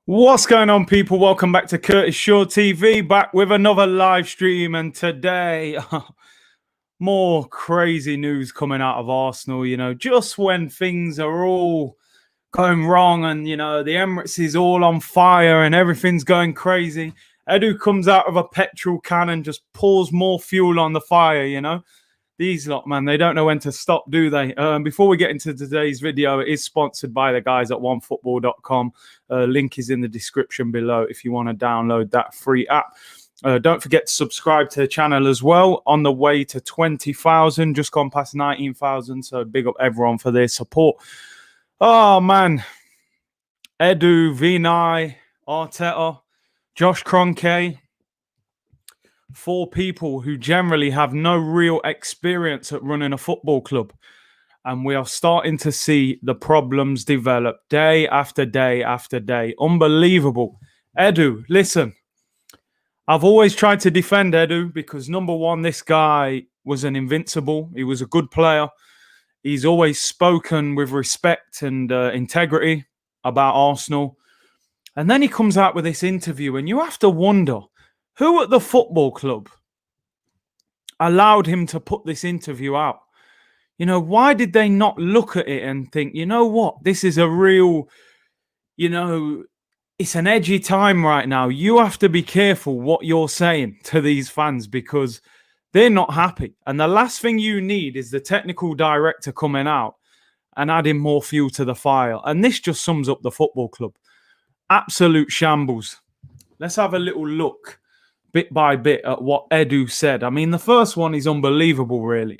What's going on, people? Welcome back to Curtis Shaw TV, back with another live stream. And today, more crazy news coming out of Arsenal. Just when things are all going wrong and, the Emirates is all on fire and everything's going crazy, Edu comes out of a petrol can and just pours more fuel on the fire. These lot, man, they don't know when to stop, do they? Before we get into today's video, it is sponsored by the guys at onefootball.com. Link is in the description below if you want to download that free app. Don't forget to subscribe to the channel as well. On the way to 20,000, just gone past 19,000. So big up everyone for their support. Oh, man. Edu, Vinay, Arteta, Josh Kroenke. 4 people who generally have no real experience at running a football club. And we are starting to see the problems develop day after day after day. Unbelievable. Edu, listen, I've always tried to defend Edu because, number one, this guy was an invincible. He was a good player. He's always spoken with respect and integrity about Arsenal. And then he comes out with this interview, and you have to wonder, who at the football club allowed him to put this interview out? Why did they not look at it and think, you know what, this is a real, it's an edgy time right now. You have to be careful what you're saying to these fans because they're not happy. And the last thing you need is the technical director coming out and adding more fuel to the fire. And this just sums up the football club. Absolute shambles. Let's have a little look bit by bit at what Edu said. I mean, the first one is unbelievable, really.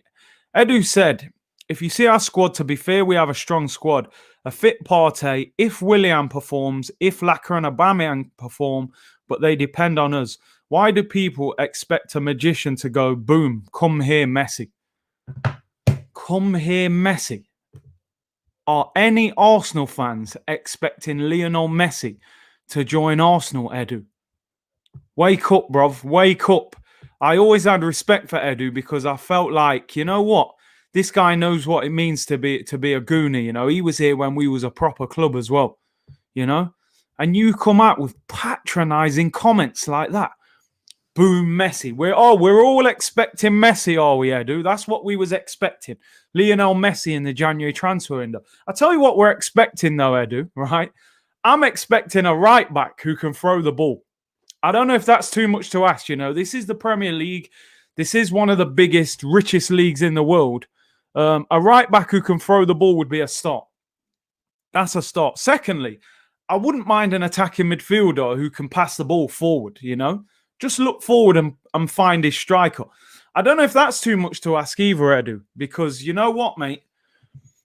Edu said, if you see our squad, to be fair, we have a strong squad. A fit Partey, if Willian performs, if Laka and Aubameyang perform, but they depend on us. Why do people expect a magician to go, boom, come here, Messi? Come here, Messi. Are any Arsenal fans expecting Lionel Messi to join Arsenal, Edu? Wake up, bruv. Wake up. I always had respect for Edu because I felt like, you know what? This guy knows what it means to be a Goonie. He was here when we was a proper club as well. And you come out with patronizing comments like that. Boom, Messi. We're all expecting Messi, are we, Edu? That's what we was expecting. Lionel Messi in the January transfer window. I tell you what we're expecting though, Edu, right? I'm expecting a right back who can throw the ball. I don't know if that's too much to ask. This is the Premier League. This is one of the biggest, richest leagues in the world. A right back who can throw the ball would be a start. That's a start. Secondly, I wouldn't mind an attacking midfielder who can pass the ball forward, Just look forward and find his striker. I don't know if that's too much to ask either, Edu, because you know what, mate?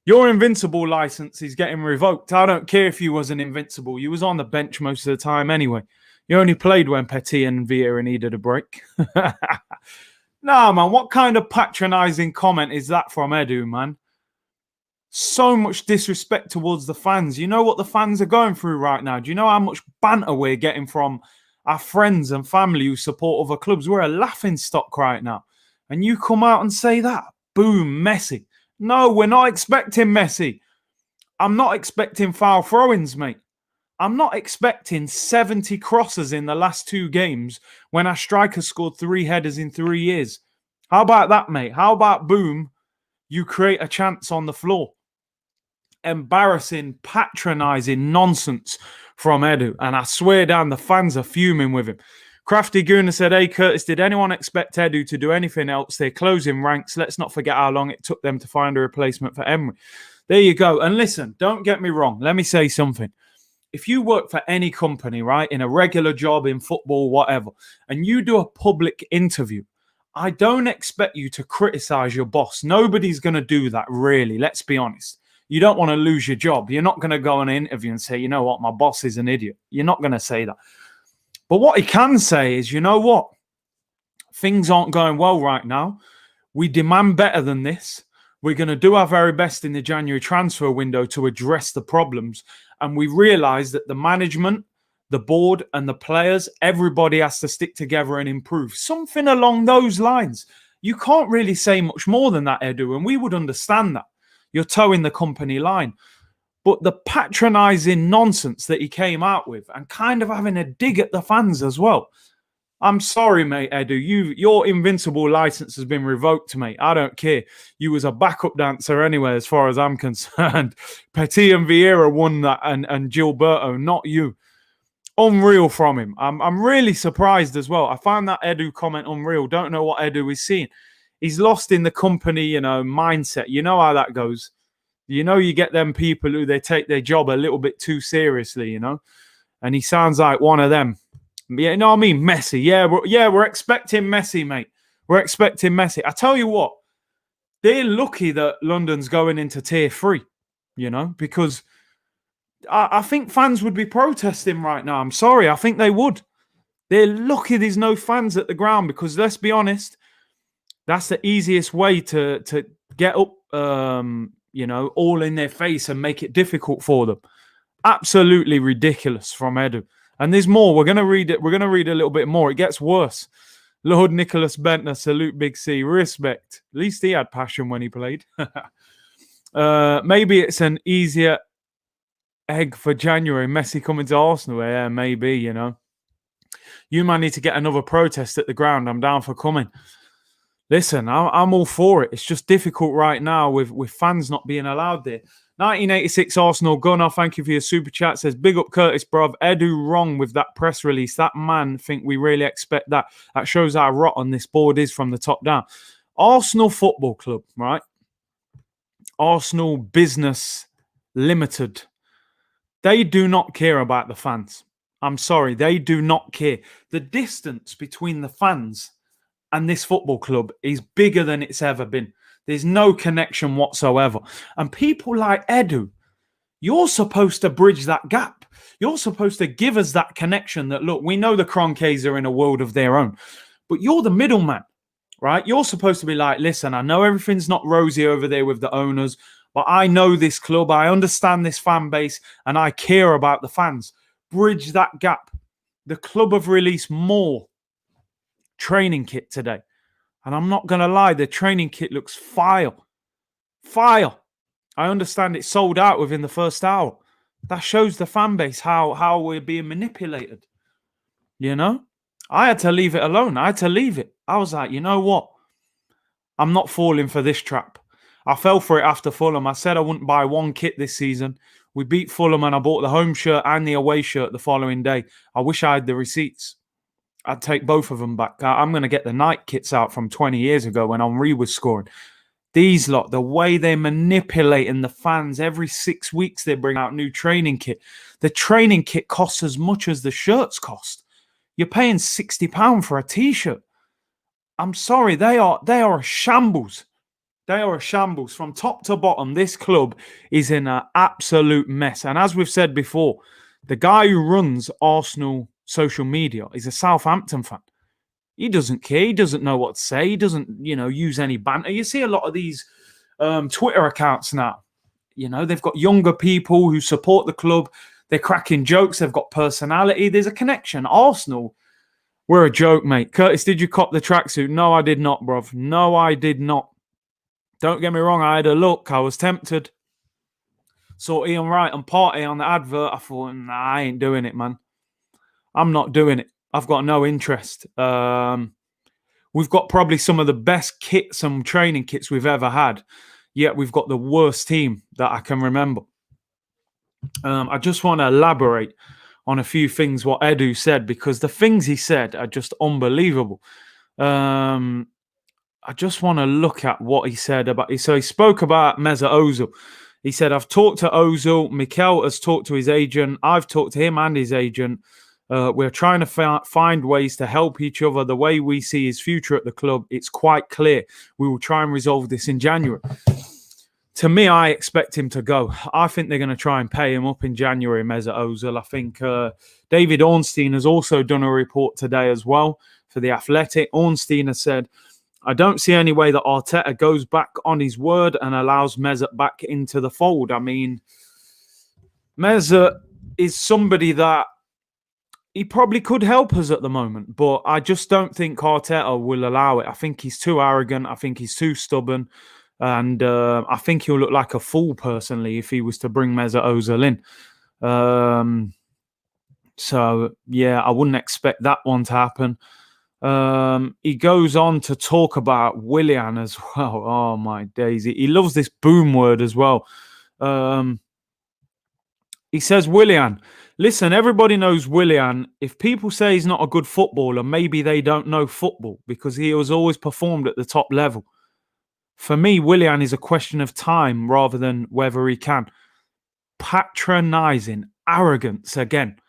Your invincible license is getting revoked. I don't care if you was an invincible. You was on the bench most of the time anyway. You only played when Petit and Vieira needed a break. Nah, man, what kind of patronizing comment is that from Edu, man? So much disrespect towards the fans. You know what the fans are going through right now? Do you know how much banter we're getting from our friends and family who support other clubs? We're a laughing stock right now. And you come out and say that? Boom, Messi. No, we're not expecting Messi. I'm not expecting foul throw-ins, mate. I'm not expecting 70 crosses in the last 2 games when our striker scored 3 headers in 3 years. How about that, mate? How about, boom, you create a chance on the floor? Embarrassing, patronizing nonsense from Edu. And I swear down, the fans are fuming with him. Crafty Gooner said, hey, Curtis, did anyone expect Edu to do anything else? They're closing ranks. Let's not forget how long it took them to find a replacement for Emery. There you go. And listen, don't get me wrong. Let me say something. If you work for any company, right, in a regular job, in football, whatever, and you do a public interview, I don't expect you to criticize your boss. Nobody's going to do that, really. Let's be honest. You don't want to lose your job. You're not going to go on an interview and say, you know what, my boss is an idiot. You're not going to say that. But what he can say is, you know what? Things aren't going well right now. We demand better than this. We're going to do our very best in the January transfer window to address the problems. And we realize that the management, the board and the players, everybody has to stick together and improve. Something along those lines. You can't really say much more than that, Edu, and we would understand that. You're towing the company line. But the patronizing nonsense that he came out with and kind of having a dig at the fans as well. I'm sorry, mate, Edu. Your invincible license has been revoked, mate. I don't care. You was a backup dancer anyway, as far as I'm concerned. Petit and Vieira won that, and Gilberto, not you. Unreal from him. I'm really surprised as well. I found that Edu comment unreal. Don't know what Edu is seeing. He's lost in the company, mindset. You know how that goes. You get them people who they take their job a little bit too seriously, and he sounds like one of them. Yeah, you know what I mean? Messi. We're expecting Messi, mate. We're expecting Messi. I tell you what, they're lucky that London's going into tier 3, because I think fans would be protesting right now. I'm sorry. I think they would. They're lucky there's no fans at the ground because, let's be honest, that's the easiest way to get up, all in their face and make it difficult for them. Absolutely ridiculous from Edu. And there's more. We're going to read it. We're going to read a little bit more. It gets worse. Lord Nicholas Bentner, salute Big C. Respect. At least he had passion when he played. Maybe it's an easier egg for January. Messi coming to Arsenal. Yeah, maybe, You might need to get another protest at the ground. I'm down for coming. Listen, I'm all for it. It's just difficult right now with fans not being allowed there. 1986 Arsenal Gunner, thank you for your super chat. Says, big up Curtis, bruv. Edu wrong with that press release. That man think we really expect that. That shows how rotten this board is from the top down. Arsenal Football Club, right? Arsenal Business Limited. They do not care about the fans. I'm sorry, they do not care. The distance between the fans and this football club is bigger than it's ever been. There's no connection whatsoever. And people like Edu, you're supposed to bridge that gap. You're supposed to give us that connection that, look, we know the Kroenkes are in a world of their own, but you're the middleman, right? You're supposed to be like, listen, I know everything's not rosy over there with the owners, but I know this club, I understand this fan base, and I care about the fans. Bridge that gap. The club have released more training kit today. And I'm not going to lie, the training kit looks fire. Fire. I understand it sold out within the first hour. That shows the fan base how we're being manipulated. I had to leave it alone. I had to leave it. I was like, you know what? I'm not falling for this trap. I fell for it after Fulham. I said I wouldn't buy one kit this season. We beat Fulham and I bought the home shirt and the away shirt the following day. I wish I had the receipts. I'd take both of them back. I'm going to get the night kits out from 20 years ago when Henry was scoring. These lot, the way they're manipulating the fans, every 6 weeks they bring out new training kit. The training kit costs as much as the shirts cost. You're paying £60 for a T-shirt. I'm sorry, they are a shambles. They are a shambles. From top to bottom, this club is in an absolute mess. And as we've said before, the guy who runs Arsenal social media is a Southampton fan. He doesn't care. He doesn't know what to say. He doesn't, use any banter. You see a lot of these Twitter accounts now. They've got younger people who support the club. They're cracking jokes. They've got personality. There's a connection. Arsenal, we're a joke, mate. Curtis, did you cop the tracksuit? No, I did not, bruv. No, I did not. Don't get me wrong. I had a look. I was tempted. Saw Ian Wright and Party on the advert. I thought, nah, I ain't doing it, man. I'm not doing it. I've got no interest. We've got probably some of the best kits and training kits we've ever had, yet we've got the worst team that I can remember. I just want to elaborate on a few things what Edu said, because the things he said are just unbelievable. I just want to look at what he said about. So he spoke about Mesut Ozil. He said, I've talked to Ozil. Mikel has talked to his agent. I've talked to him and his agent. We're trying to find ways to help each other. The way we see his future at the club, it's quite clear. We will try and resolve this in January. To me, I expect him to go. I think they're going to try and pay him up in January, Mesut Ozil. I think David Ornstein has also done a report today as well for The Athletic. Ornstein has said, I don't see any way that Arteta goes back on his word and allows Mesut back into the fold. I mean, Mesut is somebody that he probably could help us at the moment, but I just don't think Arteta will allow it. I think he's too arrogant. I think he's too stubborn. And I think he'll look like a fool, personally, if he was to bring Mesut Ozil in. So, yeah, I wouldn't expect that one to happen. He goes on to talk about Willian as well. Oh, my days. He loves this boom word as well. He says, Willian, listen, everybody knows Willian. If people say he's not a good footballer, maybe they don't know football, because he has always performed at the top level. For me, Willian is a question of time rather than whether he can. Patronizing, arrogance again.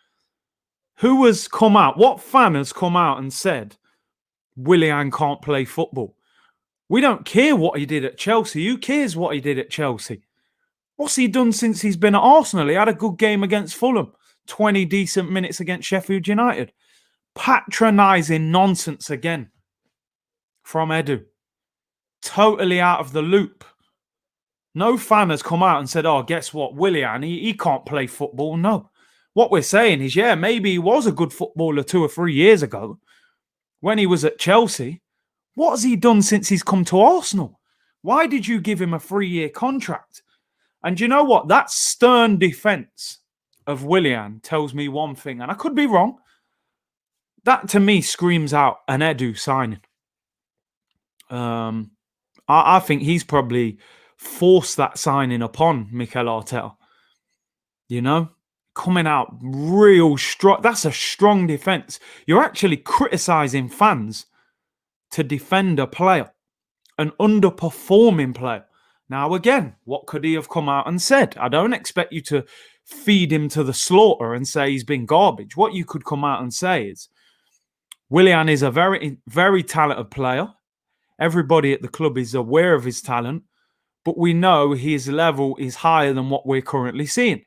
Who has come out? What fan has come out and said Willian can't play football? We don't care what he did at Chelsea. Who cares what he did at Chelsea? What's he done since he's been at Arsenal? He had a good game against Fulham, 20 decent minutes against Sheffield United. Patronising nonsense again from Edu. Totally out of the loop. No fan has come out and said, oh, guess what, Willian, he can't play football. No. What we're saying is, yeah, maybe he was a good footballer 2 or 3 years ago when he was at Chelsea. What has he done since he's come to Arsenal? Why did you give him a 3-year contract? And you know what? That stern defence of Willian tells me one thing, and I could be wrong. That, to me, screams out an Edu signing. I think he's probably forced that signing upon Mikel Arteta. You know? Coming out real strong. That's a strong defence. You're actually criticising fans to defend a player, an underperforming player. Now, again, what could he have come out and said? I don't expect you to feed him to the slaughter and say he's been garbage. What you could come out and say is, Willian is a very, very talented player. Everybody at the club is aware of his talent, but we know his level is higher than what we're currently seeing.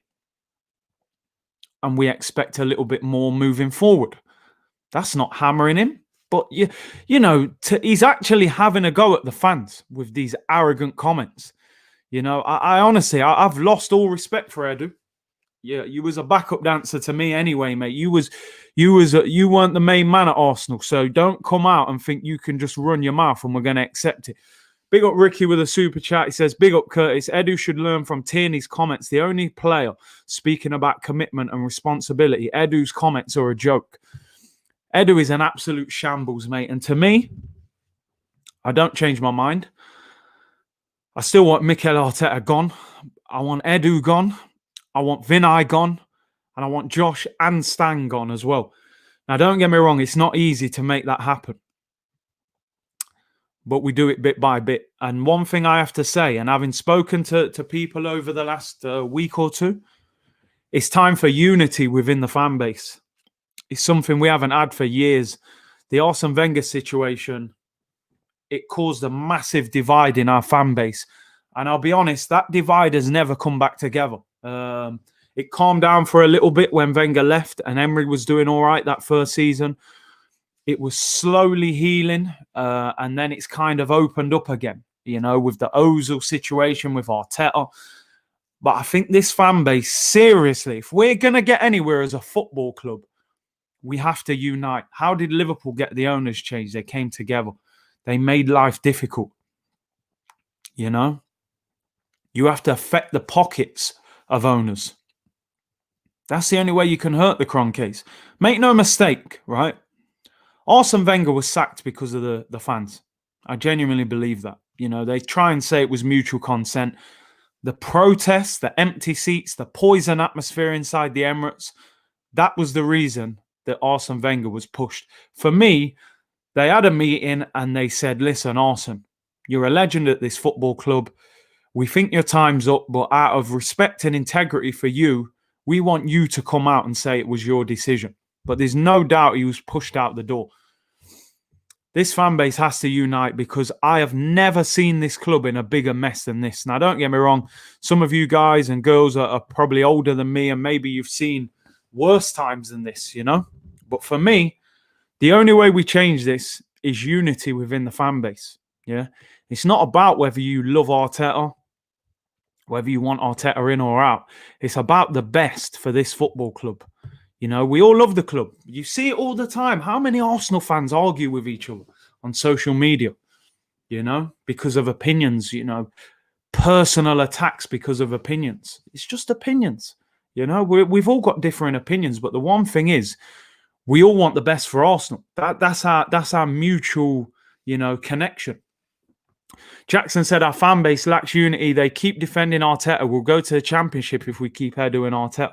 And we expect a little bit more moving forward. That's not hammering him. But, you know, he's actually having a go at the fans with these arrogant comments. You know, I honestly, I've lost all respect for Edu. Yeah, you was a backup dancer to me anyway, mate. You weren't the main man at Arsenal. So don't come out and think you can just run your mouth and we're going to accept it. Big up Ricky with a super chat. He says, big up Curtis. Edu should learn from Tierney's comments. The only player speaking about commitment and responsibility. Edu's comments are a joke. Edu is an absolute shambles, mate. And to me, I don't change my mind. I still want Mikel Arteta gone. I want Edu gone. I want Vinay gone. And I want Josh and Stan gone as well. Now, don't get me wrong. It's not easy to make that happen. But we do it bit by bit. And one thing I have to say, and having spoken to people over the last week or two, it's time for unity within the fan base. It's something we haven't had for years. The Arsene Wenger situation, it caused a massive divide in our fan base. And I'll be honest, that divide has never come back together. It calmed down for a little bit when Wenger left and Emery was doing all right that first season. It was slowly healing, and then it's kind of opened up again, you know, with the Ozil situation, with Arteta. But I think this fan base, seriously, if we're going to get anywhere as a football club, we have to unite. How did Liverpool get the owners changed? They came together. They made life difficult. You know? You have to affect the pockets of owners. That's the only way you can hurt the Kroenkes. Make no mistake, right? Arsene Wenger was sacked because of the fans. I genuinely believe that. You know, they try and say it was mutual consent. The protests, the empty seats, the poison atmosphere inside the Emirates, that was the reason that Arsene Wenger was pushed. For me, they had a meeting and they said, listen, Arsene, you're a legend at this football club. We think your time's up, but out of respect and integrity for you, we want you to come out and say it was your decision. But there's no doubt he was pushed out the door. This fan base has to unite because I have never seen this club in a bigger mess than this. Now, don't get me wrong. Some of you guys and girls are probably older than me and maybe you've seen worse times than this, you know. But for me, the only way we change this is unity within the fan base. Yeah, it's not about whether you love Arteta, whether you want Arteta in or out. It's about the best for this football club. You know, we all love the club. You see it all the time. How many Arsenal fans argue with each other on social media? because of opinions, personal attacks because of opinions. It's just opinions. We've all got different opinions, but the one thing is, we all want the best for Arsenal. That's our mutual, connection. Jackson said our fan base lacks unity. They keep defending Arteta. We'll go to the Championship if we keep Edu and Arteta.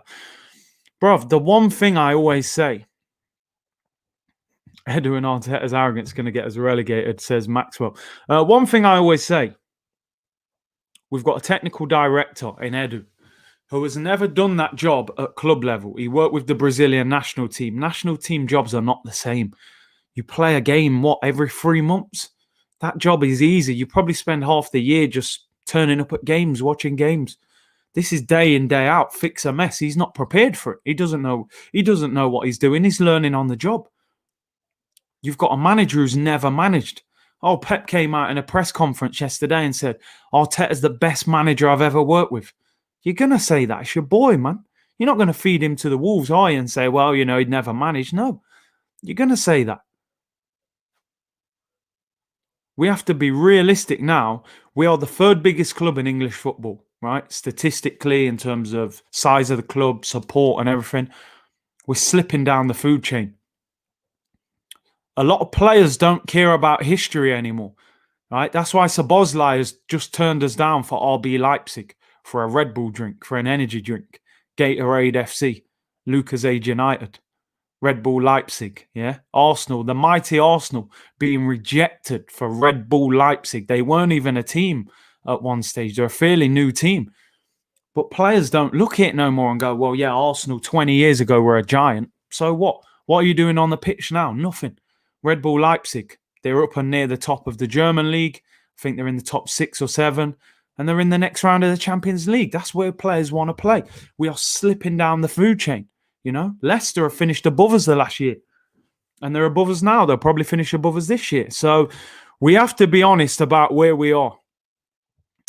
Bruv, the one thing I always say, Edu and Arteta's arrogance is going to get us relegated, says Maxwell. One thing I always say, we've got a technical director in Edu who has never done that job at club level. He worked with the Brazilian national team. National team jobs are not the same. You play a game, every 3 months? That job is easy. You probably spend half the year just turning up at games, watching games. This is day in, day out, fix a mess. He's not prepared for it. He doesn't know what he's doing. He's learning on the job. You've got a manager who's never managed. Oh, Pep came out in a press conference yesterday and said, Arteta's the best manager I've ever worked with. You're going to say that. It's your boy, man. You're not going to feed him to the wolves, are you, and say, well, he'd never managed. No, you're going to say that. We have to be realistic now. We are the third biggest club in English football, right? Statistically, in terms of size of the club, support and everything, we're slipping down the food chain. A lot of players don't care about history anymore, right? That's why Szoboszlai has just turned us down for RB Leipzig, for a Red Bull drink, for an energy drink, Gatorade FC, Lucasade United, Red Bull Leipzig, Arsenal, the mighty Arsenal being rejected for Red Bull Leipzig. They weren't even a team at one stage. They're a fairly new team. But players don't look at it no more and go, well, yeah, Arsenal 20 years ago were a giant. So what? What are you doing on the pitch now? Nothing. Red Bull Leipzig, they're up and near the top of the German league. I think they're in the top 6 or 7. And they're in the next round of the Champions League. That's where players want to play. We are slipping down the food chain. Leicester have finished above us the last year. And they're above us now. They'll probably finish above us this year. So we have to be honest about where we are.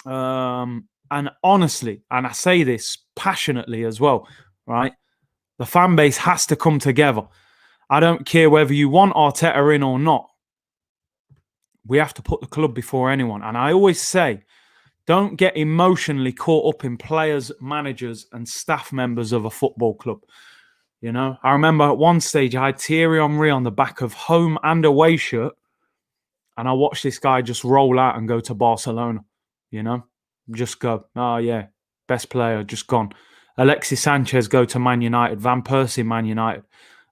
And honestly, and I say this passionately as well, right? The fan base has to come together. I don't care whether you want Arteta in or not. We have to put the club before anyone. And I always say, don't get emotionally caught up in players, managers, and staff members of a football club. I remember at one stage I had Thierry Henry on the back of home and away shirt, and I watched this guy just roll out and go to Barcelona. Just go. Oh yeah, best player, just gone. Alexis Sanchez go to Man United. Van Persie, Man United.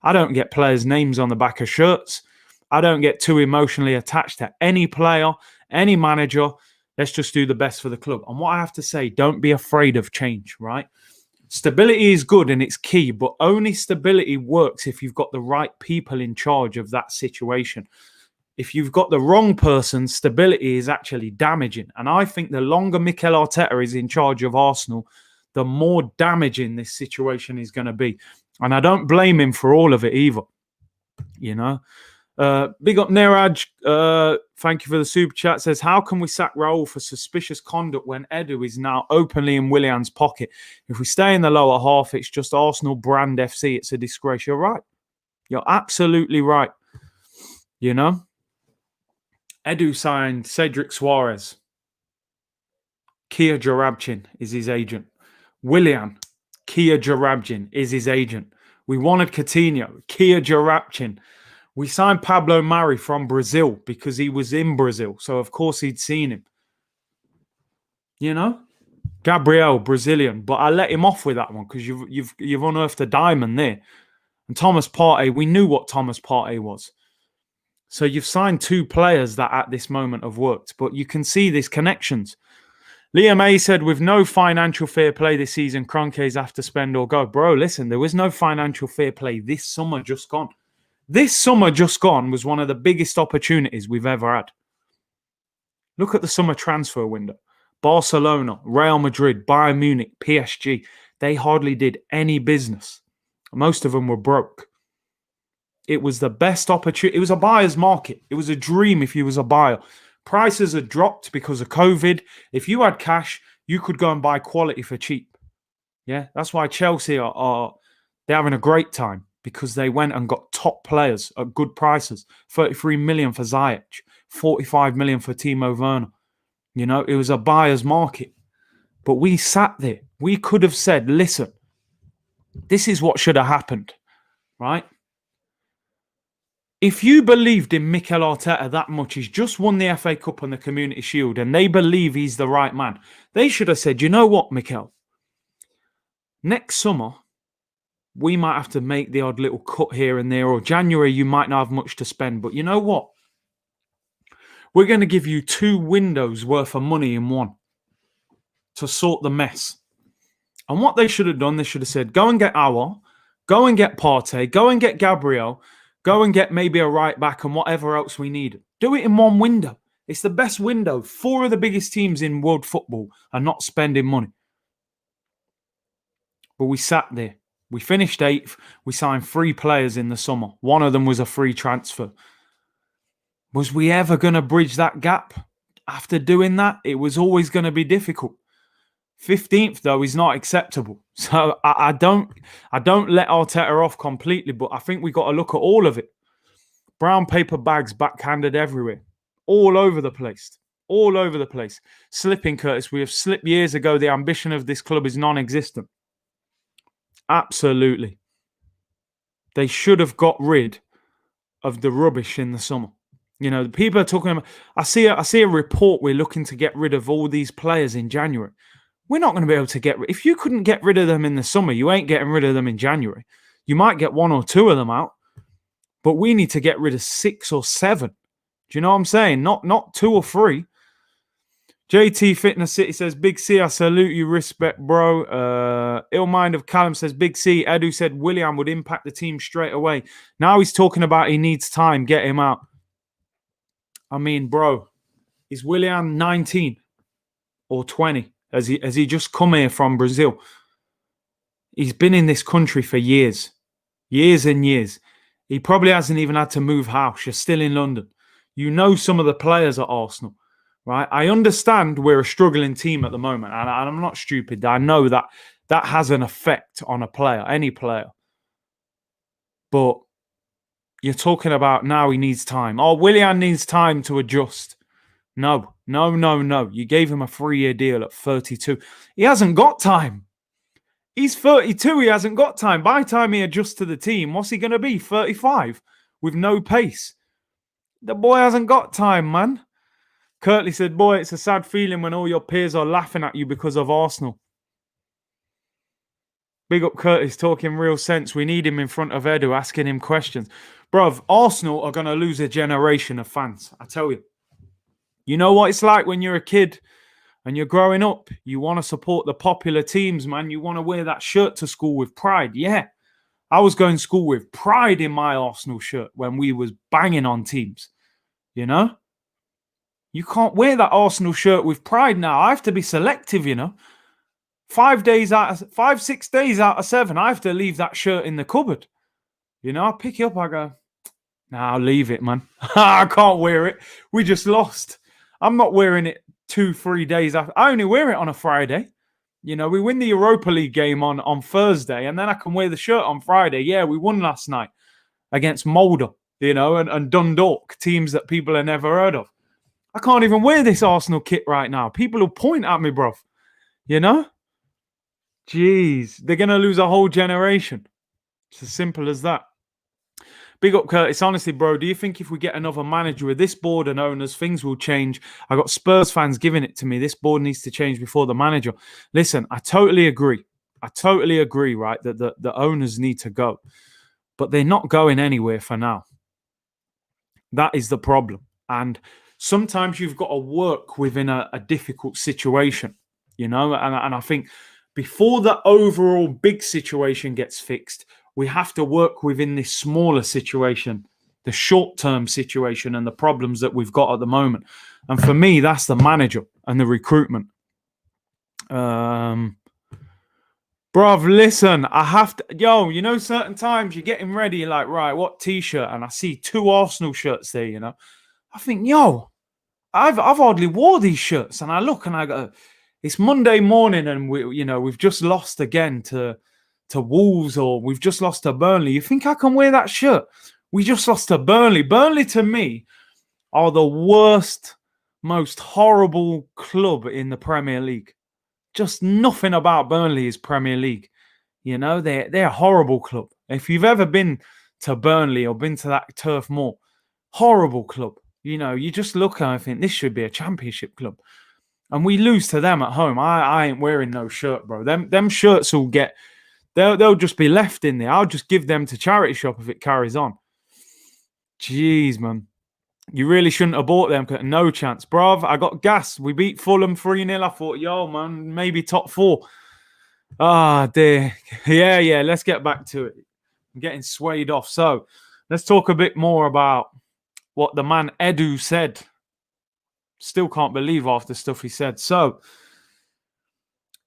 I don't get players' names on the back of shirts. I don't get too emotionally attached to any player, any manager. Let's just do the best for the club. And what I have to say, don't be afraid of change, right? Stability is good and it's key, but only stability works if you've got the right people in charge of that situation. If you've got the wrong person, stability is actually damaging. And I think the longer Mikel Arteta is in charge of Arsenal, the more damaging this situation is going to be. And I don't blame him for all of it either. Big up Niraj. Thank you for the super chat. Says, how can we sack Raul for suspicious conduct when Edu is now openly in Willian's pocket? If we stay in the lower half, it's just Arsenal brand FC. It's a disgrace. You're right. You're absolutely right. Edu signed Cedric Suarez. Kia Jarabchin is his agent. Willian, Kia Jarabchin is his agent. We wanted Coutinho, Kia Jarabchin. We signed Pablo Mari from Brazil because he was in Brazil. So, of course, he'd seen him. Gabriel, Brazilian. But I let him off with that one because you've unearthed a diamond there. And Thomas Partey, we knew what Thomas Partey was. So you've signed 2 players that at this moment have worked. But you can see these connections. Liam A said, with no financial fair play this season, Kroenke's have to spend or go. Bro, listen, there was no financial fair play this summer just gone. This summer just gone was one of the biggest opportunities we've ever had. Look at the summer transfer window. Barcelona, Real Madrid, Bayern Munich, PSG. They hardly did any business. Most of them were broke. It was the best opportunity. It was a buyer's market. It was a dream if you was a buyer. Prices had dropped because of COVID. If you had cash, you could go and buy quality for cheap. Yeah, that's why Chelsea are they're having a great time. because they went and got top players at good prices. 33 million for Ziyech, 45 million for Timo Werner. You know, it was a buyer's market. But we sat there. We could have said, listen, this is what should have happened, right? If you believed in Mikel Arteta that much, he's just won the FA Cup and the Community Shield, and they believe he's the right man, they should have said, you know what, Mikel? Next summer, we might have to make the odd little cut here and there, or January, you might not have much to spend. But you know what? We're going to give you 2 windows worth of money in one to sort the mess. And what they should have done, they should have said, go and get Aouar, go and get Partey, go and get Gabriel, go and get maybe a right back and whatever else we need. Do it in one window. It's the best window. 4 of the biggest teams in world football are not spending money. But we sat there. We finished 8th. We signed 3 players in the summer. One of them was a free transfer. Was we ever going to bridge that gap? After doing that, it was always going to be difficult. 15th, though, is not acceptable. So I don't let Arteta off completely, but I think we got to look at all of it. Brown paper bags backhanded everywhere. All over the place. All over the place. Slipping, Curtis. We have slipped years ago. The ambition of this club is non-existent. Absolutely. They should have got rid of the rubbish in the summer. You know, the people are talking about... I see a report. We're looking to get rid of all these players in January. We're not going to be able to get... If you couldn't get rid of them in the summer, you ain't getting rid of them in January. You might get 1 or 2 of them out, but we need to get rid of 6 or 7. Do you know what I'm saying? Not 2 or 3. JT Fitness City says, Big C, I salute you, respect, bro. Ill Mind of Callum says, Big C, Edu said Willian would impact the team straight away. Now he's talking about he needs time, get him out. I mean, bro, is Willian 19 or 20? Has he just come here from Brazil? He's been in this country for years. Years and years. He probably hasn't even had to move house. You're still in London. You know some of the players at Arsenal, right? I understand we're a struggling team at the moment, and I'm not stupid. I know that has an effect on a player, any player. But you're talking about now he needs time. Oh, Willian needs time to adjust. No. You gave him a 3-year deal at 32. He hasn't got time. He's 32. He hasn't got time. By the time he adjusts to the team, what's he going to be? 35 with no pace. The boy hasn't got time, man. Curtly said, boy, it's a sad feeling when all your peers are laughing at you because of Arsenal. Big up Curtis, talking real sense. We need him in front of Edu, asking him questions. Bruv, Arsenal are going to lose a generation of fans. I tell you. You know what it's like when you're a kid and you're growing up. You want to support the popular teams, man. You want to wear that shirt to school with pride. Yeah. I was going to school with pride in my Arsenal shirt when we was banging on teams. You know? You can't wear that Arsenal shirt with pride now. I have to be selective, you know. 6 days out of 7, I have to leave that shirt in the cupboard. You know, I pick it up, I go, nah, I'll leave it, man. I can't wear it. We just lost. I'm not wearing it 2-3 days after. I only wear it on a Friday. You know, we win the Europa League game on Thursday, and then I can wear the shirt on Friday. Yeah, we won last night against Mulder, you know, and Dundalk, teams that people have never heard of. I can't even wear this Arsenal kit right now. People will point at me, bruv. You know? Jeez, they're going to lose a whole generation. It's as simple as that. Big up, Curtis. Honestly, bro, do you think if we get another manager with this board and owners, things will change? I got Spurs fans giving it to me. This board needs to change before the manager. Listen, I totally agree. Right, that the owners need to go. But they're not going anywhere for now. That is the problem. And sometimes you've got to work within a difficult situation, you know? And I think before the overall big situation gets fixed, we have to work within this smaller situation, the short-term situation and the problems that we've got at the moment. And for me, that's the manager and the recruitment. Bruv, listen, I have to... Yo, you know, certain times you're getting ready, you're like, right, what T-shirt? And I see 2 Arsenal shirts there, you know. I think, yo, I've hardly wore these shirts. And I look and I go, it's Monday morning and we've just lost again to to Wolves or we've just lost to Burnley. You think I can wear that shirt? We just lost to Burnley. Burnley, to me, are the worst, most horrible club in the Premier League. Just nothing about Burnley is Premier League. You know, they're a horrible club. If you've ever been to Burnley or been to that Turf Moor, horrible club. You know, you just look and I think this should be a championship club. And we lose to them at home. I ain't wearing no shirt, bro. Them shirts will get, they'll just be left in there. I'll just give them to charity shop if it carries on. Jeez, man. You really shouldn't have bought them. No chance. Bruv, I got gas. We beat Fulham 3-0. I thought, yo, man, maybe top 4. Ah, dear. Yeah, let's get back to it. I'm getting swayed off. So, let's talk a bit more about what the man Edu said. Still can't believe half the stuff he said. So,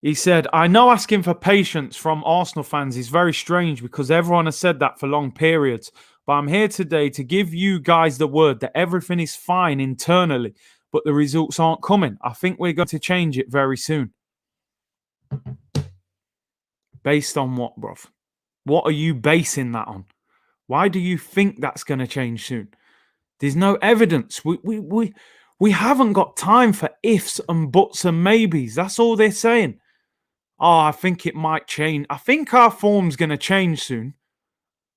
he said, I know asking for patience from Arsenal fans is very strange because everyone has said that for long periods. But I'm here today to give you guys the word that everything is fine internally, but the results aren't coming. I think we're going to change it very soon. Based on what, bruv? What are you basing that on? Why do you think that's going to change soon? There's no evidence. We haven't got time for ifs and buts and maybes. That's all they're saying. Oh, I think it might change. I think our form's going to change soon.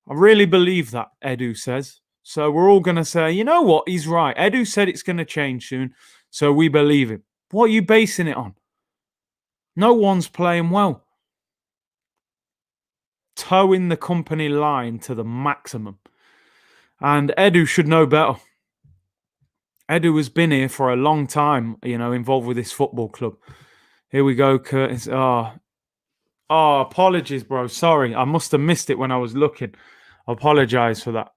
I really believe that, Edu says. So we're all going to say, you know what? He's right. Edu said it's going to change soon, so we believe him. What are you basing it on? No one's playing well. Towing the company line to the maximum. And Edu should know better. Edu has been here for a long time, you know, involved with this football club. Here we go, Curtis. Oh, apologies, bro. Sorry. I must have missed it when I was looking. I apologize for that.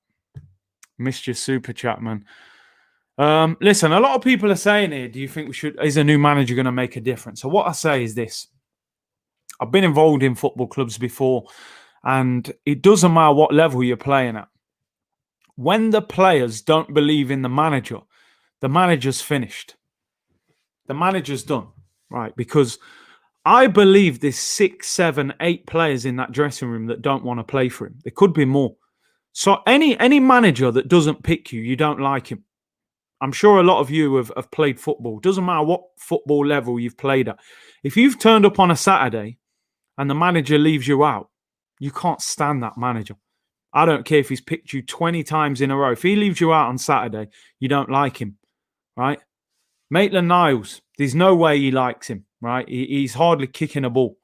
Missed your super chat, man. Listen, a lot of people are saying here, do you think is a new manager going to make a difference? So what I say is this. I've been involved in football clubs before, and it doesn't matter what level you're playing at. When the players don't believe in the manager's finished. The manager's done, right? Because I believe there's 6, 7, 8 players in that dressing room that don't want to play for him. There could be more. So any manager that doesn't pick you, you don't like him. I'm sure a lot of you have played football. Doesn't matter what football level you've played at. If you've turned up on a Saturday and the manager leaves you out, you can't stand that manager. I don't care if he's picked you 20 times in a row. If he leaves you out on Saturday, you don't like him, right? Maitland-Niles, there's no way he likes him, right? He's hardly kicking a ball.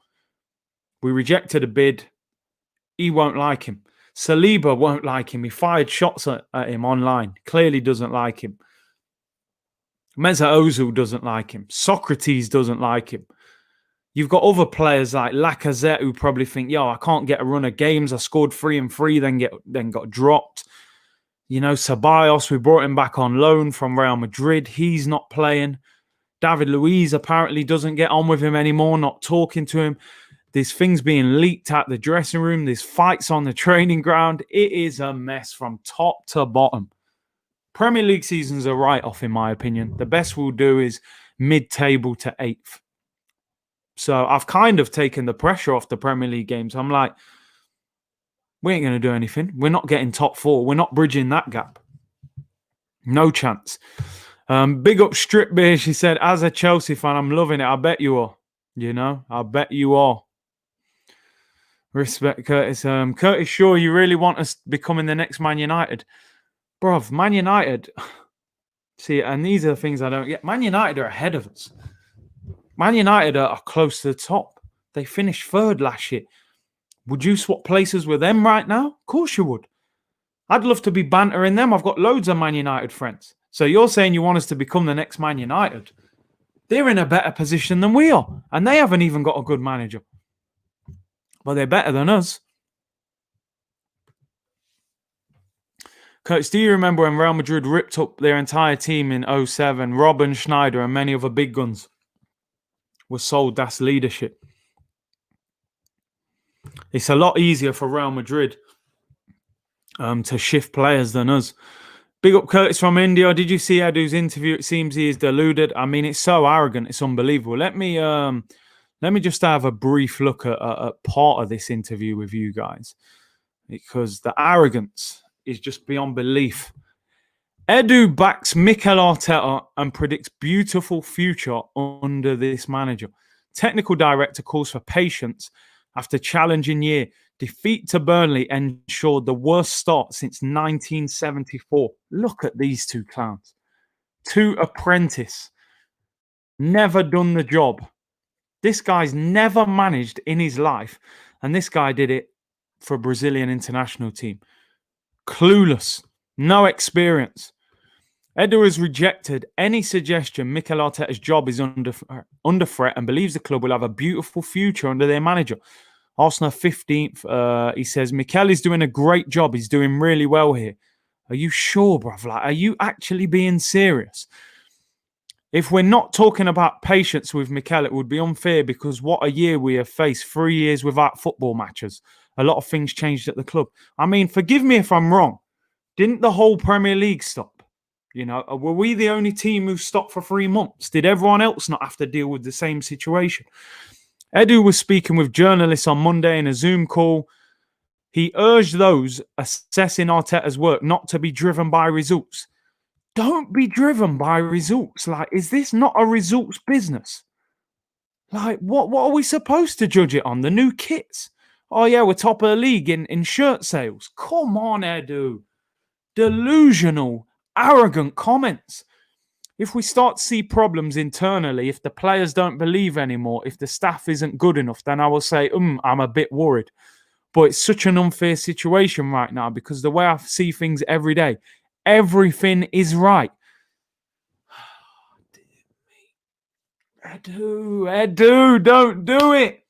We rejected a bid. He won't like him. Saliba won't like him. He fired shots at him online. Clearly doesn't like him. Mesut Ozil doesn't like him. Socrates doesn't like him. You've got other players like Lacazette who probably think, yo, I can't get a run of games. I scored 3 and 3, then got dropped. You know, Ceballos, we brought him back on loan from Real Madrid. He's not playing. David Luiz apparently doesn't get on with him anymore, not talking to him. There's things being leaked at the dressing room. There's fights on the training ground. It is a mess from top to bottom. Premier League season's a write-off, in my opinion. The best we'll do is mid-table to 8th. So I've kind of taken the pressure off the Premier League games. I'm like, we ain't going to do anything. We're not getting top 4. We're not bridging that gap. No chance. Big up Strip Beer. She said, as a Chelsea fan, I'm loving it. I bet you are. You know, I bet you are. Respect, Curtis. Curtis Shaw, you really want us becoming the next Man United? Bruv, Man United. See, and these are the things I don't get. Man United are ahead of us. Man United are close to the top. They finished 3rd last year. Would you swap places with them right now? Of course you would. I'd love to be bantering them. I've got loads of Man United friends. So you're saying you want us to become the next Man United? They're in a better position than we are. And they haven't even got a good manager. But they're better than us. Coach, do you remember when Real Madrid ripped up their entire team in 2007? Robben, Schneider and many other big guns were sold. That's leadership. It's a lot easier for Real Madrid to shift players than us. Big up Curtis from India. Did you see Edu's interview? It seems he is deluded. I mean, it's so arrogant. It's unbelievable. Let me Let me just have a brief look at part of this interview with you guys, because the arrogance is just beyond belief. Edu backs Mikel Arteta and predicts beautiful future under this manager. Technical director calls for patience after challenging year. Defeat to Burnley ensured the worst start since 1974. Look at these two clowns. Two apprentice. Never done the job. This guy's never managed in his life, and this guy did it for a Brazilian international team. Clueless. No experience. Edu has rejected any suggestion Mikel Arteta's job is under threat and believes the club will have a beautiful future under their manager. Arsenal 15th, he says, Mikel is doing a great job. He's doing really well here. Are you sure, bruv? Like, are you actually being serious? If we're not talking about patience with Mikel, it would be unfair because what a year we have faced. 3 years without football matches. A lot of things changed at the club. I mean, forgive me if I'm wrong. Didn't the whole Premier League stop? You know, were we the only team who stopped for 3 months? Did everyone else not have to deal with the same situation? Edu was speaking with journalists on Monday in a Zoom call. He urged those assessing Arteta's work not to be driven by results. Don't be driven by results. Like, is this not a results business? Like, what are we supposed to judge it on? The new kits? Oh, yeah, we're top of the league in shirt sales. Come on, Edu. Delusional, arrogant comments. If we start to see problems internally, if the players don't believe anymore, if the staff isn't good enough, then I will say, I'm a bit worried. But it's such an unfair situation right now because the way I see things every day, everything is right. Edu, don't do it.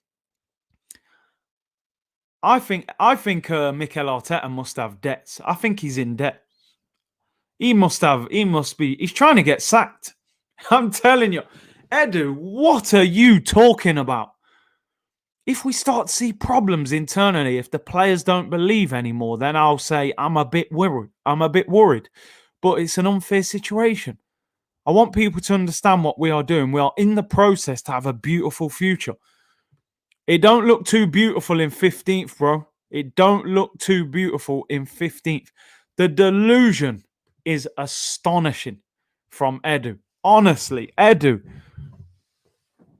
I think Mikel Arteta must have debts. I think he's in debt. He's trying to get sacked. I'm telling you. Edu, what are you talking about? If we start to see problems internally, if the players don't believe anymore, then I'll say I'm a bit worried. But it's an unfair situation. I want people to understand what we are doing. We are in the process to have a beautiful future. It don't look too beautiful in 15th, bro. It don't look too beautiful in 15th. The delusion is astonishing from Edu. Honestly, Edu.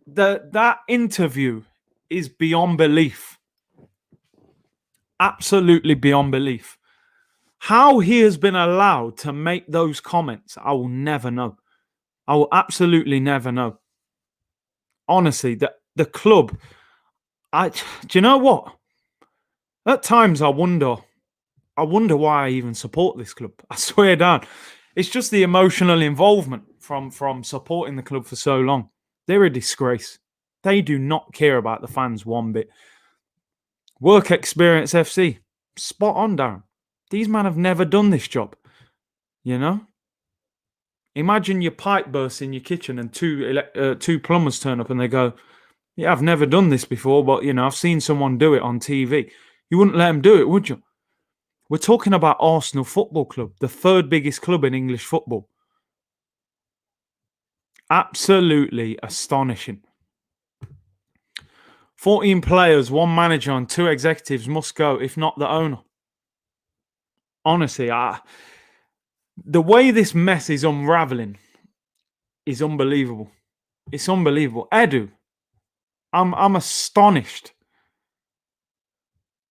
That interview is beyond belief. Absolutely beyond belief. How he has been allowed to make those comments, I will never know. I will absolutely never know. Honestly, the club, do you know what? At times I wonder why I even support this club. I swear down. It's just the emotional involvement from supporting the club for so long. They're a disgrace. They do not care about the fans one bit. Work Experience FC. Spot on, Darren. These men have never done this job. You know? Imagine your pipe bursts in your kitchen and two plumbers turn up and they go, yeah, I've never done this before, but, I've seen someone do it on TV. You wouldn't let them do it, would you? We're talking about Arsenal Football Club, the third biggest club in English football. Absolutely astonishing. 14 players, 1 manager and 2 executives must go, if not the owner. Honestly, the way this mess is unraveling is unbelievable. It's unbelievable. Edu, I'm astonished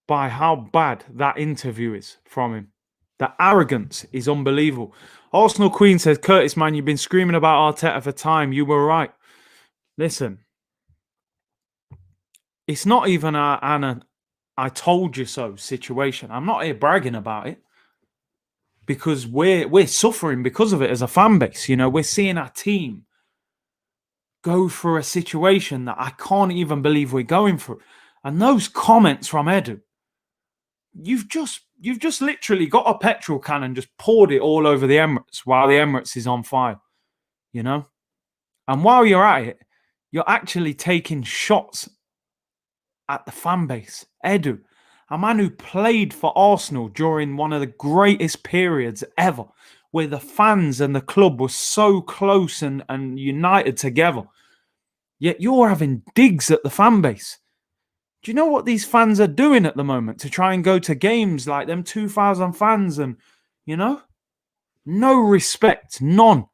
by how bad that interview is from him. The arrogance is unbelievable. Arsenal Queen says, Curtis, man, you've been screaming about Arteta for time. You were right. Listen, it's not even an I told you so situation. I'm not here bragging about it because we're suffering because of it as a fan base. We're seeing our team go through a situation that I can't even believe we're going through. And those comments from Edu, you've just literally got a petrol can and just poured it all over the Emirates while the Emirates is on fire, And while you're at it, you're actually taking shots at the fan base. Edu, a man who played for Arsenal during one of the greatest periods ever, where the fans and the club were so close and united together. Yet you're having digs at the fan base. Do you know what these fans are doing at the moment to try and go to games like them 2,000 fans and, no respect, none.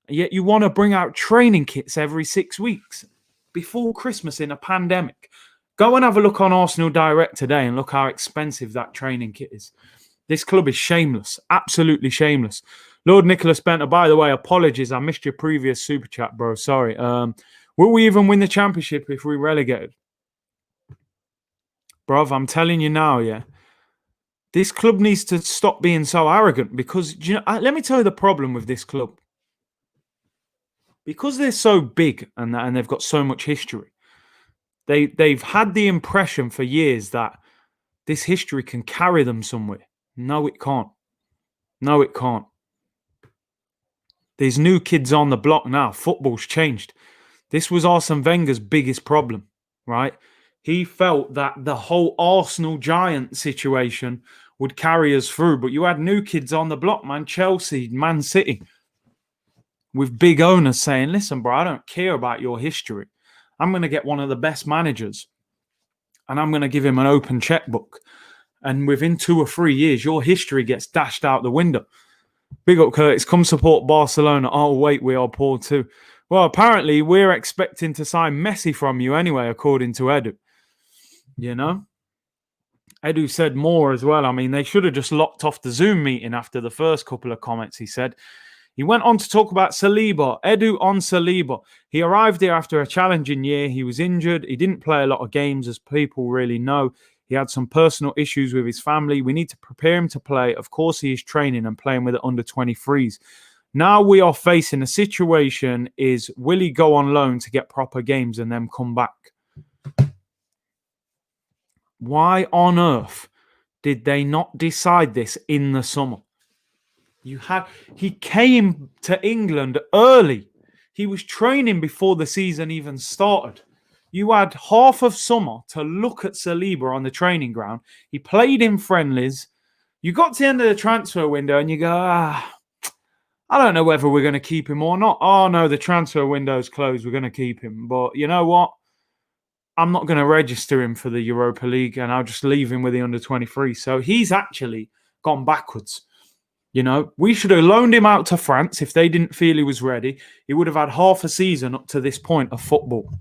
Yet you want to bring out training kits every 6 weeks before Christmas in a pandemic. Go and have a look on Arsenal Direct today and look how expensive that training kit is. This club is shameless, absolutely shameless. Lord Nicholas Benter, by the way, apologies. I missed your previous super chat, bro. Sorry. Will we even win the championship if we relegated? Bruv, I'm telling you now, yeah. This club needs to stop being so arrogant because, let me tell you the problem with this club. Because they're so big and they've got so much history, they've had the impression for years that this history can carry them somewhere. No, it can't. No, it can't. There's new kids on the block now. Football's changed. This was Arsene Wenger's biggest problem, right? He felt that the whole Arsenal giant situation would carry us through. But you had new kids on the block, man. Chelsea, Man City, with big owners saying, listen, bro, I don't care about your history. I'm going to get one of the best managers and I'm going to give him an open checkbook. And within 2 or 3 years, your history gets dashed out the window. Big up, Curtis. Come support Barcelona. Oh, wait, we are poor too. Well, apparently we're expecting to sign Messi from you anyway, according to Edu. Edu said more as well. I mean, they should have just locked off the Zoom meeting after the first couple of comments he said. He went on to talk about Saliba. Edu on Saliba. He arrived here after a challenging year. He was injured. He didn't play a lot of games, as people really know. He had some personal issues with his family. We need to prepare him to play. Of course, he is training and playing with the under-23s. Now we are facing a situation is, will he go on loan to get proper games and then come back? Why on earth did they not decide this in the summer? He came to England early. He was training before the season even started. You had half of summer to look at Saliba on the training ground. He played in friendlies. You got to the end of the transfer window and you go, I don't know whether we're going to keep him or not. Oh, no, the transfer window's closed. We're going to keep him. But you know what? I'm not going to register him for the Europa League and I'll just leave him with the under-23. So he's actually gone backwards. We should have loaned him out to France if they didn't feel he was ready. He would have had half a season up to this point of football.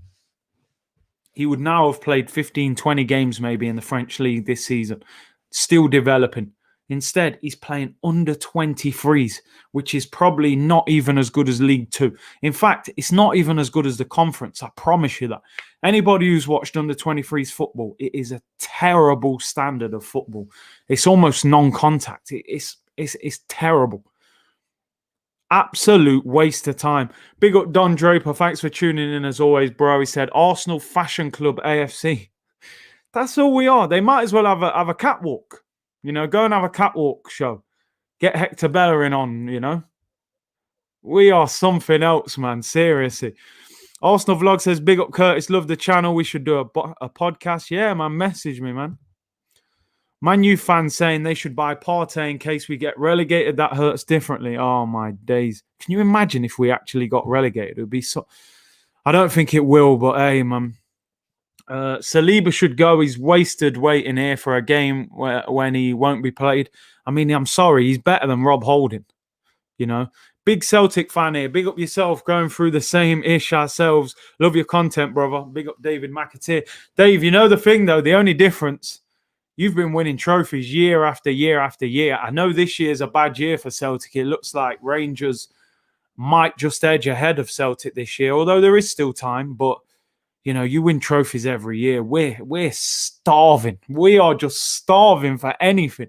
He would now have played 15, 20 games maybe in the French league this season, still developing. Instead, he's playing under 23s, which is probably not even as good as League Two. In fact, it's not even as good as the conference. I promise you that. Anybody who's watched under 23s football, it is a terrible standard of football. It's almost non-contact. It's terrible. Absolute waste of time. Big up Don Draper. Thanks for tuning in as always, bro. He said, Arsenal Fashion Club AFC. That's all we are. They might as well have a catwalk. Go and have a catwalk show. Get Hector Bellerin on, We are something else, man. Seriously. Arsenal Vlog says, big up Curtis. Love the channel. We should do a podcast. Yeah, man. Message me, man. Man U fans saying they should buy Partey in case we get relegated. That hurts differently. Oh, my days. Can you imagine if we actually got relegated? It would be so... I don't think it will, but hey, man. Saliba should go. He's wasted waiting here for a game when he won't be played. I mean, I'm sorry. He's better than Rob Holding. Big Celtic fan here. Big up yourself. Going through the same ish ourselves. Love your content, brother. Big up David McAteer. Dave, the thing, though, the only difference, you've been winning trophies year after year after year. I know this year's a bad year for Celtic. It looks like Rangers might just edge ahead of Celtic this year, although there is still time, but you win trophies every year. We're starving. We are just starving for anything.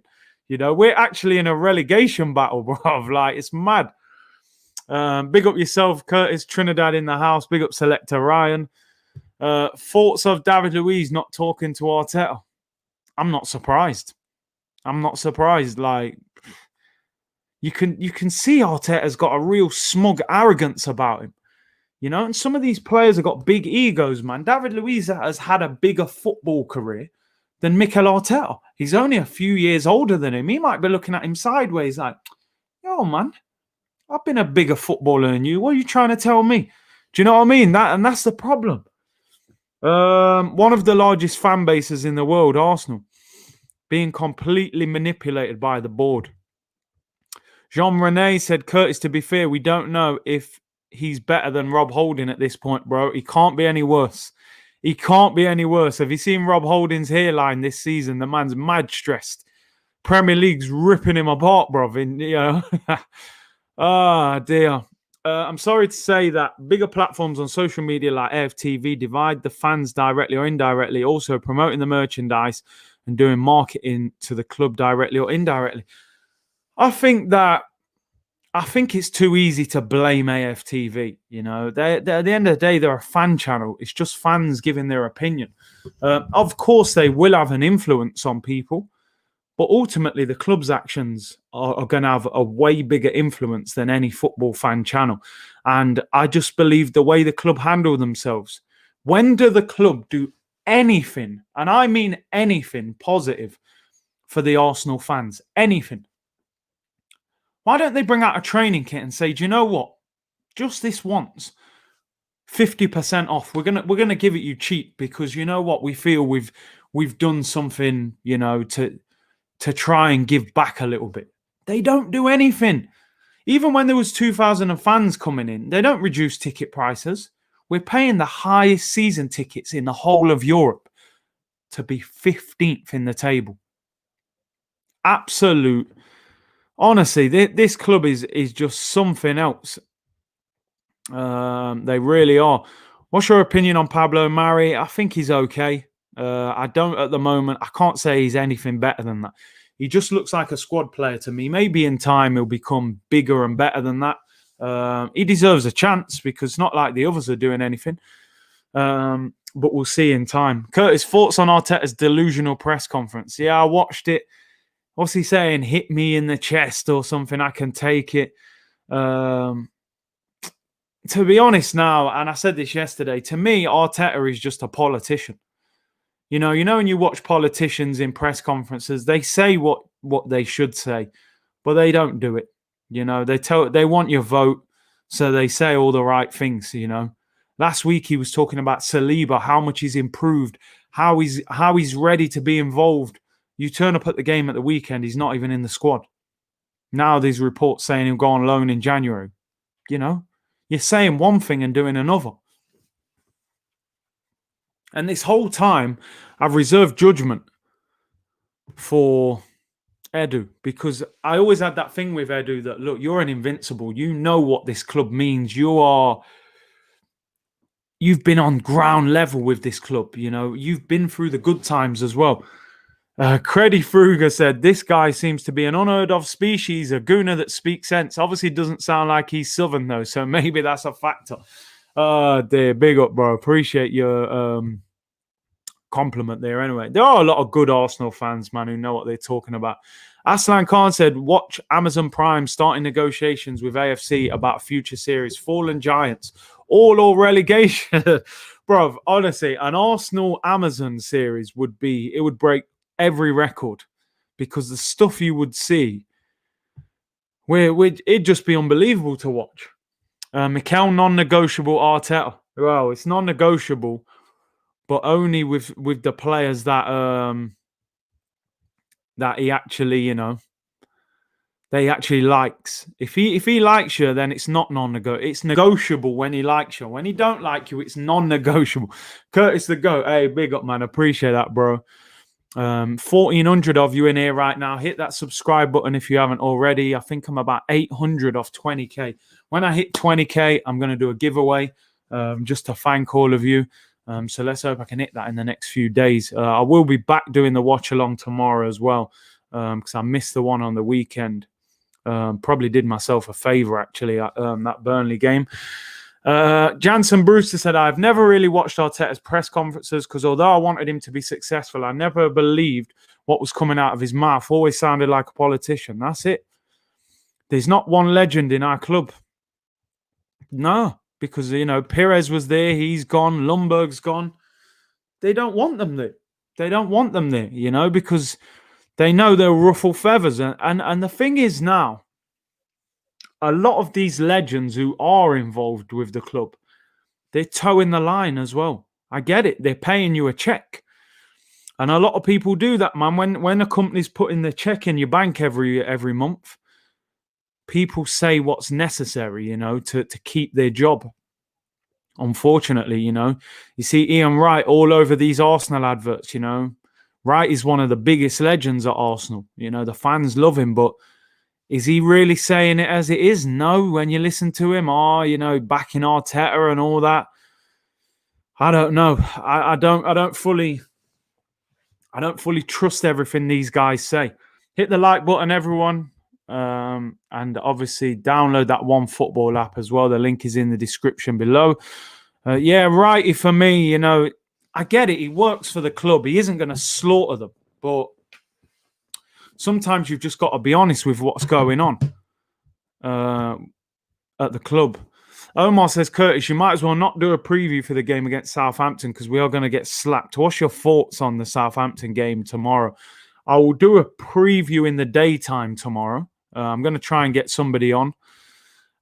We're actually in a relegation battle, bro. Like, it's mad. Big up yourself, Curtis. Trinidad in the house. Big up Selector Ryan. Thoughts of David Luiz not talking to Arteta? I'm not surprised. Like, you can see Arteta's got a real smug arrogance about him. And some of these players have got big egos, man. David Luiz has had a bigger football career than Mikel Arteta. He's only a few years older than him. He might be looking at him sideways like, yo, man, I've been a bigger footballer than you. What are you trying to tell me? Do you know what I mean? That's the problem. One of the largest fan bases in the world, Arsenal, being completely manipulated by the board. Jean Rene said, Curtis, to be fair, we don't know if he's better than Rob Holding at this point, bro. He can't be any worse. He can't be any worse. Have you seen Rob Holding's hairline this season? The man's mad stressed. Premier League's ripping him apart, bro. Ah, dear. I'm sorry to say that bigger platforms on social media like AFTV divide the fans directly or indirectly, also promoting the merchandise and doing marketing to the club directly or indirectly. I think it's too easy to blame AFTV. You know, at the end of the day, they're a fan channel. It's just fans giving their opinion. Of course, they will have an influence on people, but ultimately, the club's actions are going to have a way bigger influence than any football fan channel. And I just believe the way the club handle themselves. When do the club do anything, and I mean anything positive for the Arsenal fans? Anything. Why don't they bring out a training kit and say, do you know what? Just this once, 50% off. We're gonna give it you cheap because you know what? We feel we've done something, you know, to try and give back a little bit. They don't do anything. Even when there was 2,000 fans coming in, they don't reduce ticket prices. We're paying the highest season tickets in the whole of Europe to be 15th in the table. Absolute. Honestly, this club is just something else. They really are. What's your opinion on Pablo Mari? I think he's okay. I don't at the moment. I can't say he's anything better than that. He just looks like a squad player to me. Maybe in time he'll become bigger and better than that. He deserves a chance because it's not like the others are doing anything. But we'll see in time. Curtis, thoughts on Arteta's delusional press conference? Yeah, I watched it. What's he saying? Hit me in the chest or something. I can take it. To be honest now, and I said this yesterday, to me, Arteta is just a politician. You know, when you watch politicians in press conferences, they say what they should say, but they don't do it. You know, they want your vote, so they say all the right things, you know. Last week he was talking about Saliba, how much he's improved, how he's ready to be involved. You turn up at the game at the weekend, he's not even in the squad. Now there's reports saying he'll go on loan in January. You know, you're saying one thing and doing another. And this whole time, I've reserved judgment for Edu because I always had that thing with Edu that, look, you're an invincible. You know what this club means. You've been on ground level with this club. You know, you've been through the good times as well. Creddy Fruger said, this guy seems to be an unheard of species, a gooner that speaks sense. Obviously doesn't sound like he's Southern though, so maybe that's a factor. Dear, big up, bro. Appreciate your compliment there anyway. There are a lot of good Arsenal fans, man, who know what they're talking about. Aslan Khan said, watch Amazon Prime starting negotiations with AFC about a future series. Fallen Giants, all or relegation. Bro, honestly, an Arsenal Amazon series would break every record because the stuff you would see, it'd just be unbelievable to watch. Mikel non-negotiable Arteta. Well, it's non-negotiable, but only with the players that he actually, you know, they actually likes. If he likes you, then it's not non-negotiable. It's negotiable when he likes you. When he don't like you, it's non-negotiable. Curtis the GOAT. Hey, big up, man. Appreciate that, bro. 1,400 of you in here right now. Hit that subscribe button if you haven't already. I think I'm about 800 off 20k. When I hit 20k, I'm going to do a giveaway just to thank all of you. So let's hope I can hit that in the next few days. I will be back doing the watch along tomorrow as well because I missed the one on the weekend. Probably did myself a favor actually at that Burnley game. Jansen Brewster said, I've never really watched Arteta's press conferences because although I wanted him to be successful, I never believed what was coming out of his mouth. Always sounded like a politician. That's it. There's not one legend in our club. No, because, you know, Perez was there. He's gone. Lundberg's gone. They don't want them there. They don't want them there, you know, because they know they'll ruffle feathers. And the thing is now, a lot of these legends who are involved with the club, They're towing the line as well. I get it. They're paying you a check. And a lot of people do that, man. When a company's putting the check in your bank every month, people say what's necessary, to keep their job. Unfortunately, you see Ian Wright all over these Arsenal adverts, Wright is one of the biggest legends at Arsenal. The fans love him, but is he really saying it as it is? No, when you listen to him, backing Arteta and all that. I don't know. I don't fully trust everything these guys say. Hit the like button, everyone. And obviously download that OneFootball app as well. The link is in the description below. Righty for me, I get it. He works for the club. He isn't going to slaughter them. But sometimes you've just got to be honest with what's going on at the club. Omar says, Curtis, you might as well not do a preview for the game against Southampton because we are going to get slapped. What's your thoughts on the Southampton game tomorrow? I will do a preview in the daytime tomorrow. I'm going to try and get somebody on.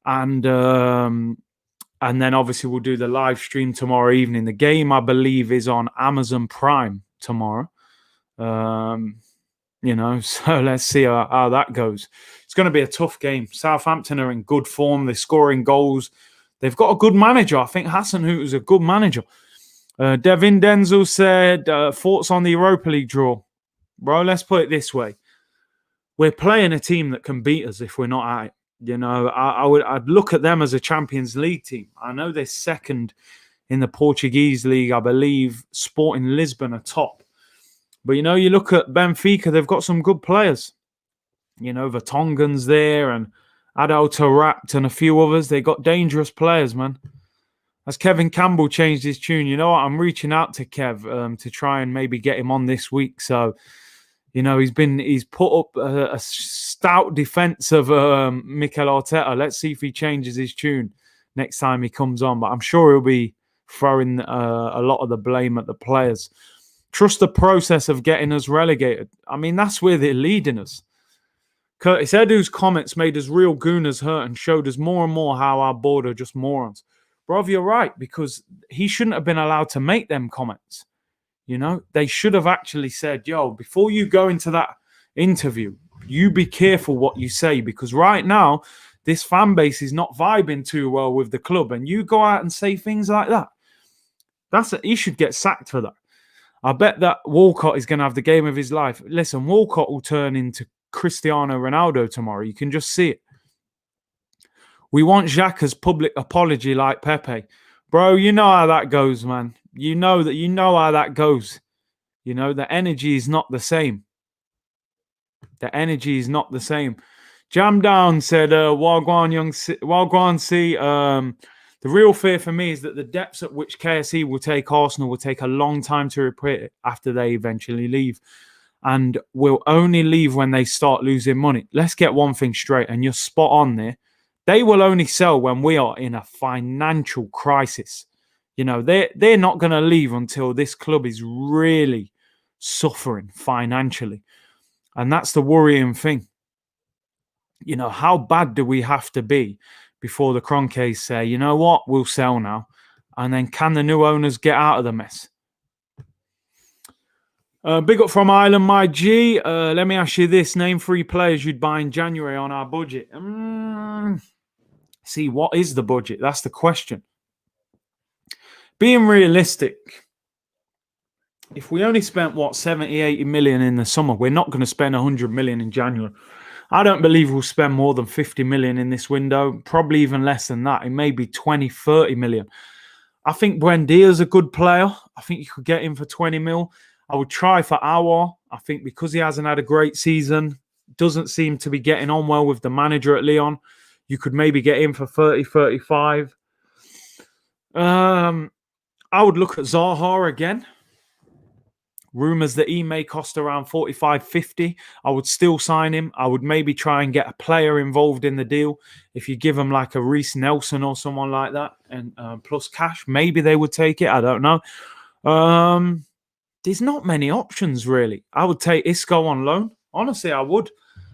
And then obviously we'll do the live stream tomorrow evening. The game, I believe, is on Amazon Prime tomorrow. So let's see how that goes. It's going to be a tough game. Southampton are in good form. They're scoring goals. They've got a good manager. I think Hasenhüttl is a good manager. Devin Denzel said, thoughts on the Europa League draw? Bro, let's put it this way. We're playing a team that can beat us if we're not at it. I'd look at them as a Champions League team. I know they're second in the Portuguese league. I believe Sporting Lisbon are top. But, you look at Benfica, they've got some good players. Vertonghen's there and Adel Rapt and a few others. They got dangerous players, man. As Kevin Campbell changed his tune, you know what? I'm reaching out to Kev to try and maybe get him on this week. So, he's put up a stout defense of Mikel Arteta. Let's see if he changes his tune next time he comes on. But I'm sure he'll be throwing a lot of the blame at the players. Trust the process of getting us relegated. I mean, that's where they're leading us. Curtis Edu's comments made us real gooners hurt and showed us more and more how our board are just morons. Bro, you're right, because he shouldn't have been allowed to make them comments. They should have actually said, yo, before you go into that interview, you be careful what you say, because right now, this fan base is not vibing too well with the club, and you go out and say things like that. He should get sacked for that. I bet that Walcott is going to have the game of his life. Listen, Walcott will turn into Cristiano Ronaldo tomorrow. You can just see it. We want Xhaka's public apology like Pepe. Bro, you know how that goes, man. You know how that goes. The energy is not the same. The energy is not the same. Jam Down said, Wagwan C, the real fear for me is that the depths at which KSE will take Arsenal will take a long time to repair it after they eventually leave. And will only leave when they start losing money. Let's get one thing straight, and you're spot on there. They will only sell when we are in a financial crisis. They're not going to leave until this club is really suffering financially. And that's the worrying thing. How bad do we have to be before the Kroenkes say, you know what, we'll sell now? And then can the new owners get out of the mess? Big up from Ireland, my G. Let me ask you this. Name 3 players you'd buy in January on our budget. See, what is the budget? That's the question. Being realistic, if we only spent, 70, 80 million in the summer, we're not going to spend 100 million in January. I don't believe we'll spend more than 50 million in this window, probably even less than that. It may be 20, 30 million. I think Buendia's a good player. I think you could get him for 20 mil. I would try for Aouar. I think because he hasn't had a great season, doesn't seem to be getting on well with the manager at Lyon, you could maybe get him for 30, 35. I would look at Zaha again. Rumours that he may cost around 45, 50. I would still sign him. I would maybe try and get a player involved in the deal. If you give him like a Reece Nelson or someone like that, and plus cash, maybe they would take it. I don't know. There's not many options, really. I would take Isco on loan. Honestly, I would.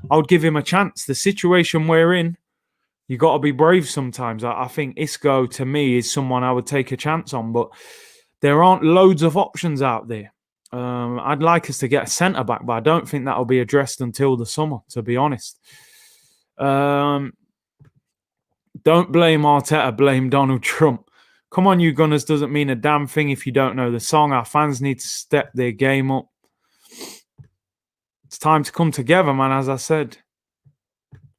I would give him a chance. The situation we're in, You got to be brave sometimes. I think Isco, to me, is someone I would take a chance on, but there aren't loads of options out there. I'd like us to get a centre back, but I don't think that'll be addressed until the summer, to be honest. Don't blame Arteta, blame Donald Trump. Come on, you Gunners, doesn't mean a damn thing if you don't know the song. Our fans need to step their game up. It's time to come together, man, as I said.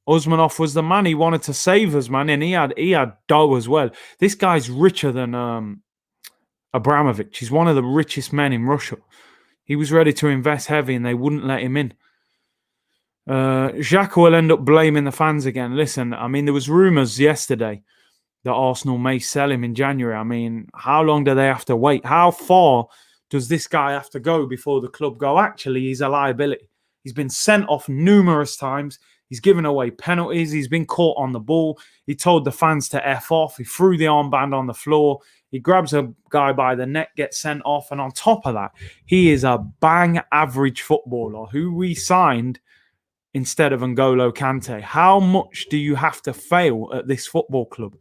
Usmanov was the man. He wanted to save us, man, and he had dough as well. This guy's richer than Abramovich. He's one of the richest men in Russia. He was ready to invest heavy, and they wouldn't let him in. Xhaka will end up blaming the fans again. Listen, I mean, there was rumours yesterday that Arsenal may sell him in January. I mean, how long do they have to wait? How far does this guy have to go before the club go, actually, he's a liability? He's been sent off numerous times. He's given away penalties. He's been caught on the ball. He told the fans to F off. He threw the armband on the floor. He grabs a guy by the neck, gets sent off. And on top of that, he is a bang average footballer who we signed instead of N'Golo Kante. How much do you have to fail at this football club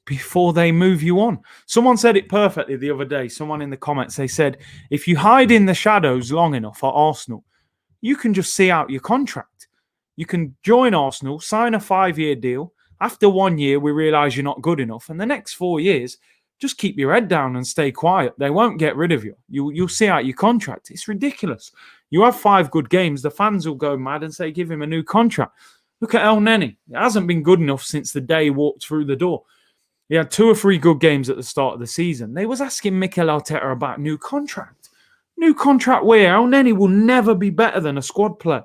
before they move you on? Someone said it perfectly the other day. Someone in the comments, they said, if you hide in the shadows long enough at Arsenal, you can just see out your contract. You can join Arsenal, sign a 5-year deal. After 1 year, we realise you're not good enough. And the next 4 years, just keep your head down and stay quiet. They won't get rid of you. You'll see out your contract. It's ridiculous. You have 5 good games, the fans will go mad and say, give him a new contract. Look at El Neni. It hasn't been good enough since the day he walked through the door. He had 2 or 3 good games at the start of the season. They was asking Mikel Arteta about new contract. New contract where? El Neni will never be better than a squad player.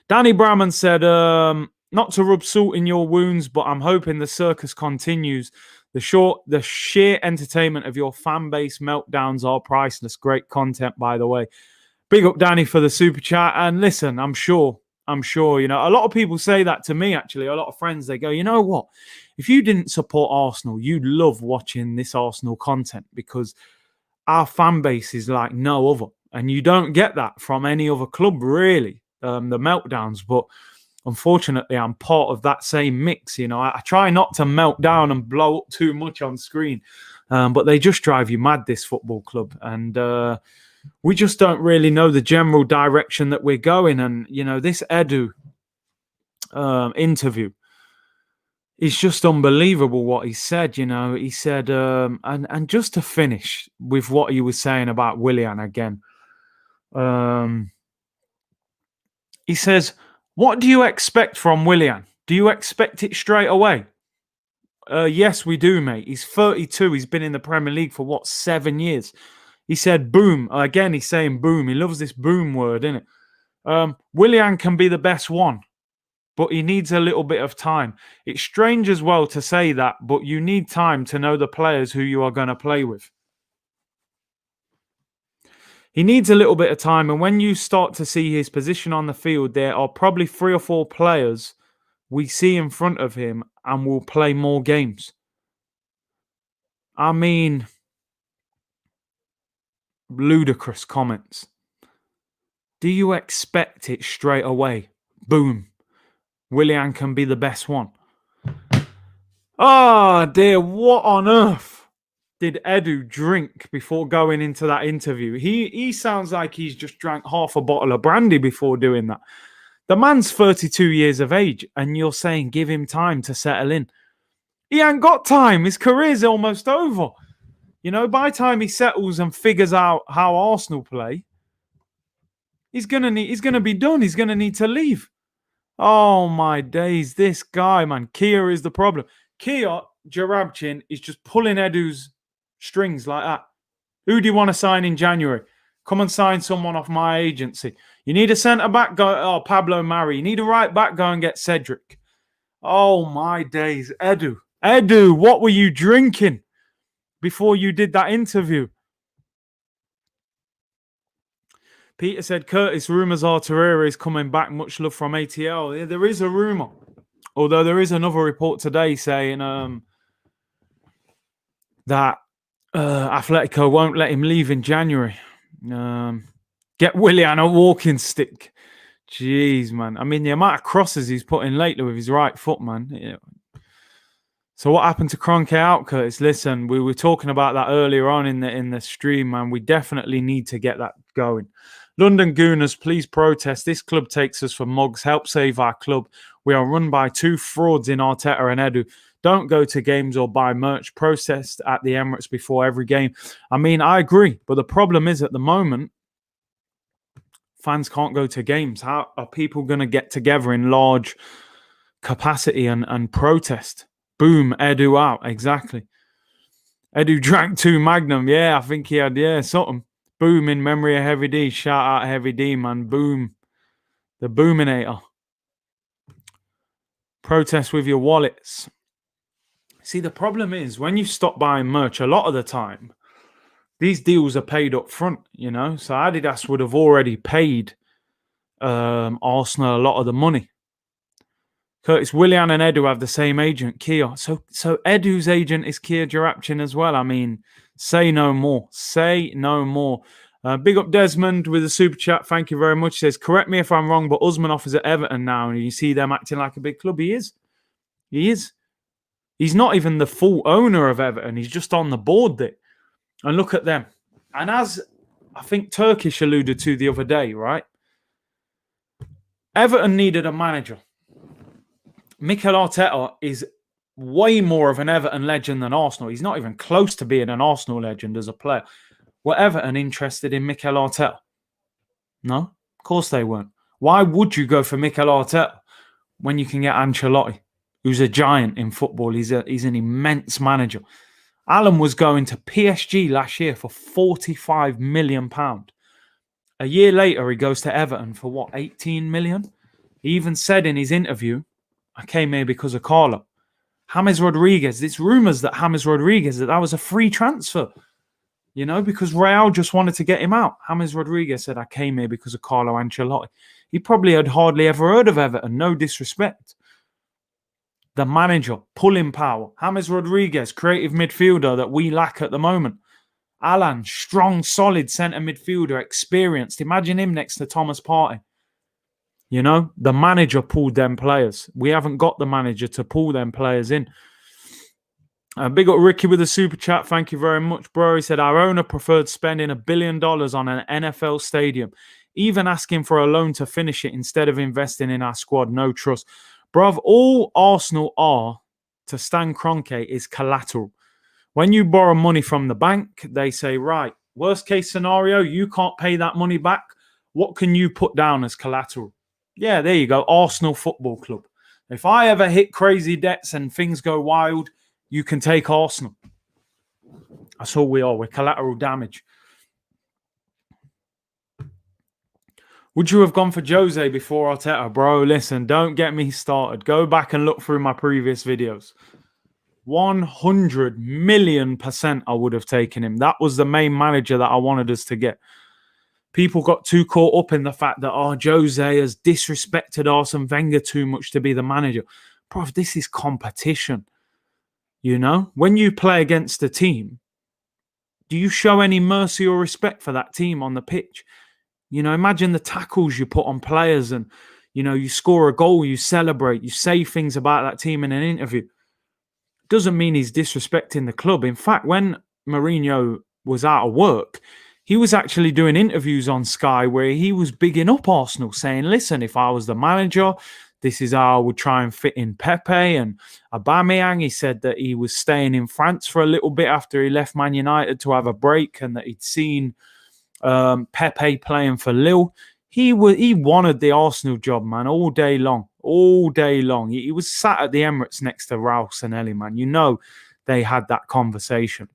Danny Bramman said, not to rub salt in your wounds, but I'm hoping the circus continues. The sheer entertainment of your fan base meltdowns are priceless. Great content, by the way. Big up, Danny, for the super chat. And listen, I'm sure, you know, a lot of people say that to me, actually. A lot of friends, they go, you know what? If you didn't support Arsenal, you'd love watching this Arsenal content because our fan base is like no other. And you don't get that from any other club, really. The meltdowns, but unfortunately I'm part of that same mix. You know, I try not to melt down and blow up too much on screen, but they just drive you mad, this football club, and we just don't really know the general direction that we're going. And you know, this Edu interview is just unbelievable what he said. You know, he said and just to finish with what he was saying about Willian again, he says, what do you expect from Willian? Do you expect it straight away? Yes, we do, mate. He's 32. He's been in the Premier League for, 7 years? He said, boom. Again, he's saying boom. He loves this boom word, innit? Willian can be the best one, but he needs a little bit of time. It's strange as well to say that, but you need time to know the players who you are going to play with. He needs a little bit of time, and when you start to see his position on the field, there are probably 3 or 4 players we see in front of him and will play more games. I mean, ludicrous comments. Do you expect it straight away? Boom. Willian can be the best one. Oh, dear. What on earth did Edu drink before going into that interview? He sounds like he's just drank half a bottle of brandy before doing that. The man's 32 years of age, and you're saying give him time to settle in. He ain't got time. His career's almost over. You know, by the time he settles and figures out how Arsenal play, he's gonna be done. He's gonna need to leave. Oh my days, this guy, man. Kia is the problem. Kia Jarabchin is just pulling Edu's strings like that. Who do you want to sign in January? Come and sign someone off my agency. You need a centre-back, go, Pablo Mari. You need a right-back, go and get Cedric. Oh, my days. Edu, what were you drinking before you did that interview? Peter said, Curtis, rumours are Torreira is coming back. Much love from ATL. Yeah, there is a rumour. Although there is another report today saying that Atletico won't let him leave in January. Get Willian a walking stick. Jeez, man. I mean, the amount of crosses he's put in lately with his right foot, man. Yeah. So what happened to Kroenke out, Curtis? Listen, we were talking about that earlier on in the stream, man. We definitely need to get that going. London Gooners, please protest. This club takes us for mugs. Help save our club. We are run by two frauds in Arteta and Edu. Don't go to games or buy merch. Protest at the Emirates before every game. I mean, I agree. But the problem is at the moment, fans can't go to games. How are people going to get together in large capacity and protest? Boom, Edu out. Exactly. Edu drank 2 Magnum. Yeah, I think he had, something. Boom, in memory of Heavy D. Shout out Heavy D, man. Boom. The Boominator. Protest with your wallets. See, the problem is when you stop buying merch, a lot of the time, these deals are paid up front, you know. So Adidas would have already paid Arsenal a lot of the money. Curtis, Willian and Edu have the same agent, Kia. So Edu's agent is Kia Jarapchin as well. I mean, say no more. Say no more. Big up Desmond with a super chat. Thank you very much. He says, correct me if I'm wrong, but Usmanov is at Everton now, and you see them acting like a big club. He is. He is. He's not even the full owner of Everton. He's just on the board there. And look at them. And as I think Turkish alluded to the other day, right? Everton needed a manager. Mikel Arteta is way more of an Everton legend than Arsenal. He's not even close to being an Arsenal legend as a player. Were Everton interested in Mikel Arteta? No, of course they weren't. Why would you go for Mikel Arteta when you can get Ancelotti, who's a giant in football? He's an immense manager. Alan was going to PSG last year for £45 million. A year later, he goes to Everton for what, 18 million? He even said in his interview, I came here because of Carlo. James Rodriguez, it's rumours that James Rodriguez, that was a free transfer, you know, because Real just wanted to get him out. James Rodriguez said, I came here because of Carlo Ancelotti. He probably had hardly ever heard of Everton, no disrespect. The manager, pulling power. James Rodriguez, creative midfielder that we lack at the moment. Alan, strong, solid centre midfielder, experienced. Imagine him next to Thomas Partey. You know, the manager pulled them players. We haven't got the manager to pull them players in. Big up Ricky with a super chat. Thank you very much, bro. He said, our owner preferred spending $1 billion on an NFL stadium, even asking for a loan to finish it instead of investing in our squad. No trust. Bruv, all Arsenal are to Stan Kroenke is collateral. When you borrow money from the bank, they say, right, worst case scenario, you can't pay that money back. What can you put down as collateral? Yeah, there you go. Arsenal Football Club. If I ever hit crazy debts and things go wild, you can take Arsenal. That's all we are. We're collateral damage. Would you have gone for Jose before Arteta? Bro, listen, don't get me started. Go back and look through my previous videos. 100,000,000% I would have taken him. That was the main manager that I wanted us to get. People got too caught up in the fact that, Jose has disrespected Arsene Wenger too much to be the manager. Bro, this is competition. You know, when you play against a team, do you show any mercy or respect for that team on the pitch? You know, imagine the tackles you put on players and, you know, you score a goal, you celebrate, you say things about that team in an interview. Doesn't mean he's disrespecting the club. In fact, when Mourinho was out of work, he was actually doing interviews on Sky where he was bigging up Arsenal, saying, listen, if I was the manager, this is how I would try and fit in Pepe and Aubameyang. He said that he was staying in France for a little bit after he left Man United to have a break and that he'd seen Pepe playing for Lille. He wanted the Arsenal job, man, all day long. All day long. He was sat at the Emirates next to Raul Sanelli, man. You know they had that conversation.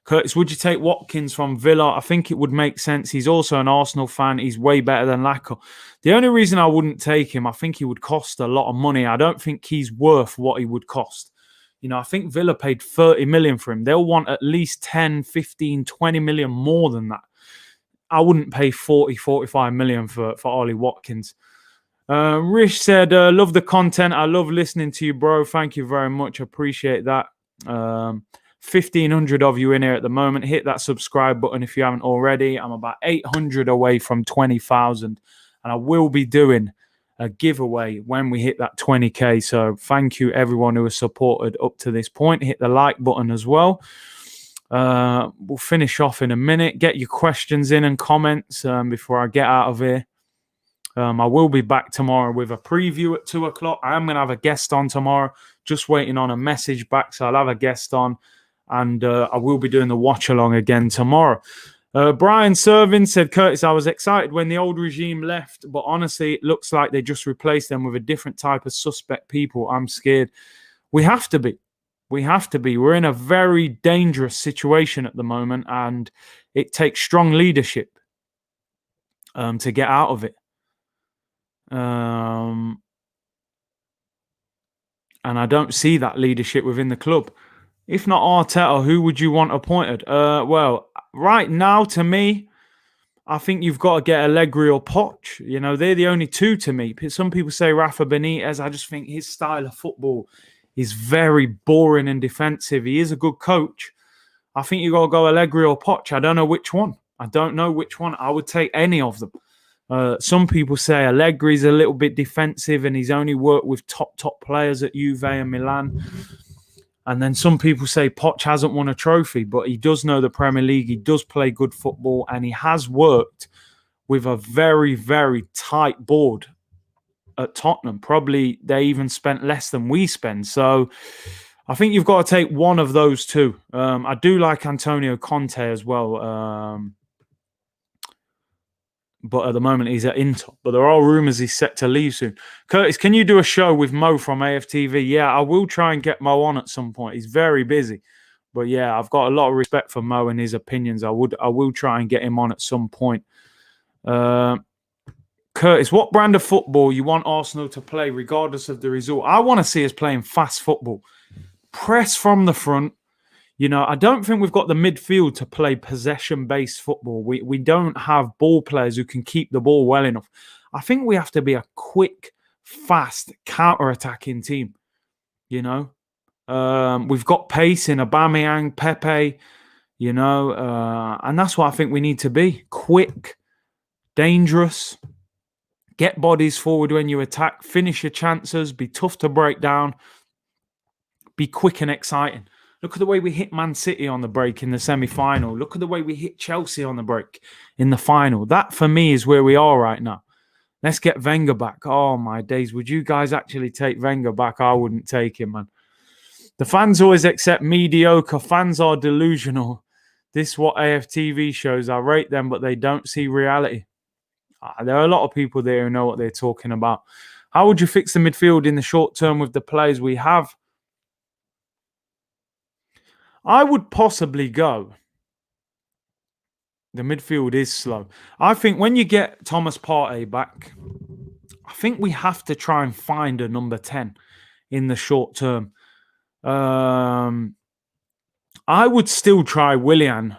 Curtis, would you take Watkins from Villa? I think it would make sense. He's also an Arsenal fan. He's way better than Lacazette. The only reason I wouldn't take him, I think he would cost a lot of money. I don't think he's worth what he would cost. You know, I think Villa paid 30 million for him. They'll want at least 10, 15, 20 million more than that. I wouldn't pay 40, 45 million for Ollie Watkins. Rish said, love the content. I love listening to you, bro. Thank you very much. Appreciate that. 1,500 of you in here at the moment. Hit that subscribe button if you haven't already. I'm about 800 away from 20,000. And And I will be doing a giveaway when we hit that 20K. So thank you everyone who has supported up to this point. Hit the like button as well. We'll finish off in a minute. Get your questions in and comments before I get out of here. I will be back tomorrow with a preview at 2 o'clock. I am going to have a guest on tomorrow. Just waiting on a message back, so I'll have a guest on. And I will be doing the watch-along again tomorrow. Brian Servin said, Curtis, I was excited when the old regime left, but honestly, it looks like they just replaced them with a different type of suspect people. I'm scared. We have to be. We have to be. We're in a very dangerous situation at the moment, and it takes strong leadership to get out of it. And I don't see that leadership within the club. If not Arteta, who would you want appointed? Well, right now, to me, I think you've got to get Allegri or Poch. You know, they're the only two to me. Some people say Rafa Benitez. I just think his style of football is very boring and defensive. He is a good coach. I think you got to go Allegri or Poch. I don't know which one. I would take any of them. Some people say Allegri's a little bit defensive and he's only worked with top players at Juve and Milan. And then some people say Poch hasn't won a trophy, but he does know the Premier League. He does play good football, and he has worked with a very, very tight board at Tottenham. Probably they even spent less than we spend. So I think you've got to take one of those two. I do like Antonio Conte as well. But at the moment, he's at Inter. But there are rumours he's set to leave soon. Curtis, can you do a show with Mo from AFTV? Yeah, I will try and get Mo on at some point. He's very busy. But yeah, I've got a lot of respect for Mo and his opinions. I will try and get him on at some point. Curtis, what brand of football you want Arsenal to play regardless of the result? I want to see us playing fast football. Press from the front. You know, I don't think we've got the midfield to play possession-based football. We don't have ball players who can keep the ball well enough. I think we have to be a quick, fast, counter-attacking team. You know, we've got pace in Aubameyang, Pepe, you know, and that's what I think we need to be. Quick, dangerous, get bodies forward when you attack, finish your chances, be tough to break down, be quick and exciting. Look at the way we hit Man City on the break in the semi-final. Look at the way we hit Chelsea on the break in the final. That, for me, is where we are right now. Let's get Wenger back. Oh, my days. Would you guys actually take Wenger back? I wouldn't take him, man. The fans always accept mediocre. Fans are delusional. This is what AFTV shows. I rate them, but they don't see reality. There are a lot of people there who know what they're talking about. How would you fix the midfield in the short term with the players we have? I would possibly go. The midfield is slow. I think when you get Thomas Partey back, I think we have to try and find a number 10 in the short term. I would still try Willian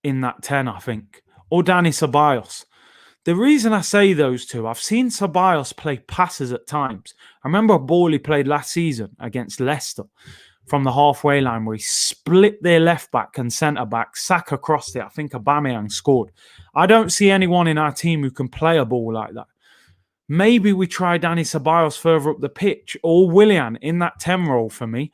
in that 10, I think. Or Dani Ceballos. The reason I say those two, I've seen Ceballos play passes at times. I remember a ball he played last season against Leicester from the halfway line where he split their left back and centre back, Saka crossed it. I think Aubameyang scored. I don't see anyone in our team who can play a ball like that. Maybe we try Dani Ceballos further up the pitch or Willian in that 10 role for me.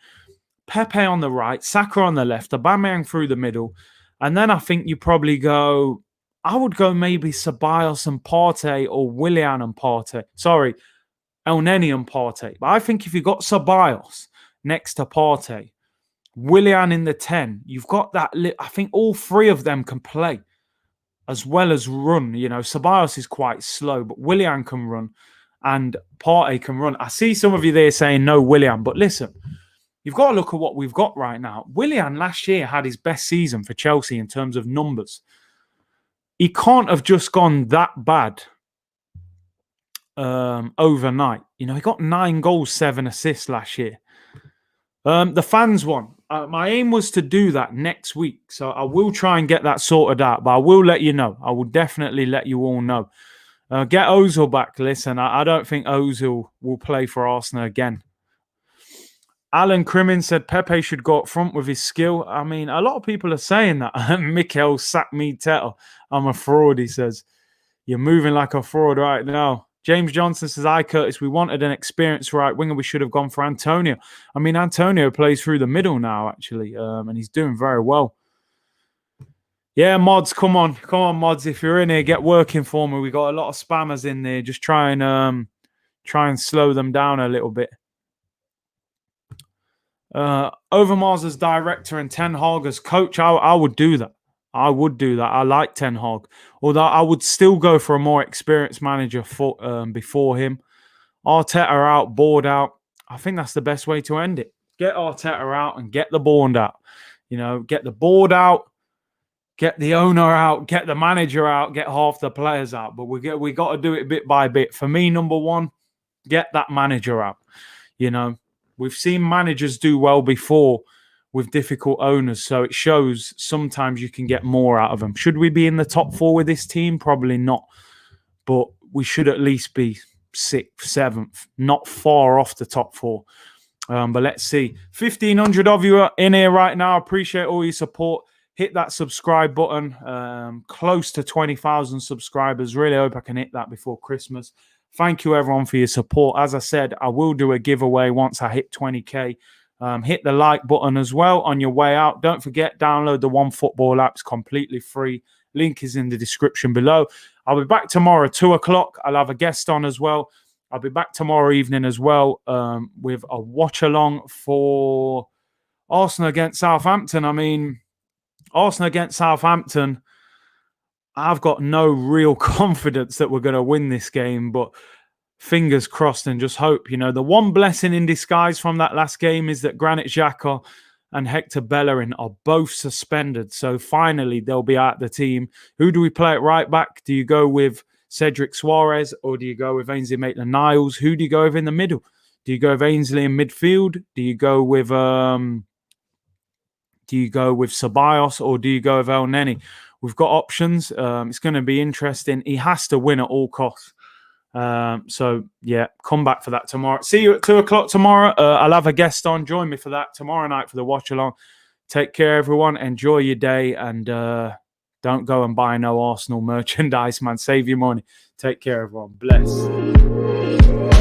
Pepe on the right, Saka on the left, Aubameyang through the middle. And then I think you probably go, I would go maybe Ceballos and Partey or Willian and Partey. Sorry, Elneny and Partey. But I think if you got Ceballos next to Partey, Willian in the 10, you've got that. I think all three of them can play as well as run. You know, Ceballos is quite slow, but Willian can run and Partey can run. I see some of you there saying no Willian, but listen, you've got to look at what we've got right now. Willian last year had his best season for Chelsea in terms of numbers. He can't have just gone that bad overnight. You know, he got 9 goals, 7 assists last year. The fans one. My aim was to do that next week. So I will try and get that sorted out. But I will let you know. I will definitely let you all know. Get Ozil back. Listen, I don't think Ozil will play for Arsenal again. Alan Crimin said Pepe should go up front with his skill. I mean, a lot of people are saying that. Mikel Sackme Teta. I'm a fraud, he says. You're moving like a fraud right now. James Johnson says, "Hi, Curtis. We wanted an experienced right winger. We should have gone for Antonio." I mean, Antonio plays through the middle now, actually, and he's doing very well. Yeah, mods, come on, mods. If you're in here, get working for me. We got a lot of spammers in there. Just try and slow them down a little bit. Overmars as director and Ten Hag as coach, I would do that. I would do that. I like Ten Hag, although I would still go for a more experienced manager before him. Arteta out, board out. I think that's the best way to end it. Get Arteta out and get the board out. You know, get the board out, get the owner out, get the manager out, get half the players out. But we got to do it bit by bit. For me, number one, get that manager out. You know, we've seen managers do well before with difficult owners, so it shows sometimes you can get more out of them. Should we be in the top 4 with this team? Probably not. But we should at least be 6th, 7th, not far off the top 4. But let's see. 1,500 of you are in here right now. Appreciate all your support. Hit that subscribe button. Close to 20,000 subscribers. Really hope I can hit that before Christmas. Thank you, everyone, for your support. As I said, I will do a giveaway once I hit 20K. Hit the like button as well on your way out. Don't forget, download the OneFootball app. It's completely free. Link is in the description below. I'll be back tomorrow at 2 o'clock. I'll have a guest on as well. I'll be back tomorrow evening as well with a watch-along for Arsenal against Southampton. I mean, Arsenal against Southampton, I've got no real confidence that we're going to win this game, but fingers crossed and just hope. You know, the one blessing in disguise from that last game is that Granit Xhaka and Hector Bellerin are both suspended. So finally, they'll be out the team. Who do we play at right back? Do you go with Cedric Suarez or do you go with Ainsley Maitland-Niles? Who do you go with in the middle? Do you go with Ainsley in midfield? Do you go with Ceballos or do you go with El Neni? We've got options. It's going to be interesting. He has to win at all costs. So yeah, come back for that tomorrow. See you at 2 o'clock tomorrow. I'll have a guest on. Join me for that tomorrow night for the watch along. Take care, everyone. Enjoy your day, and don't go and buy no Arsenal merchandise, man. Save your money. Take care, everyone. Bless.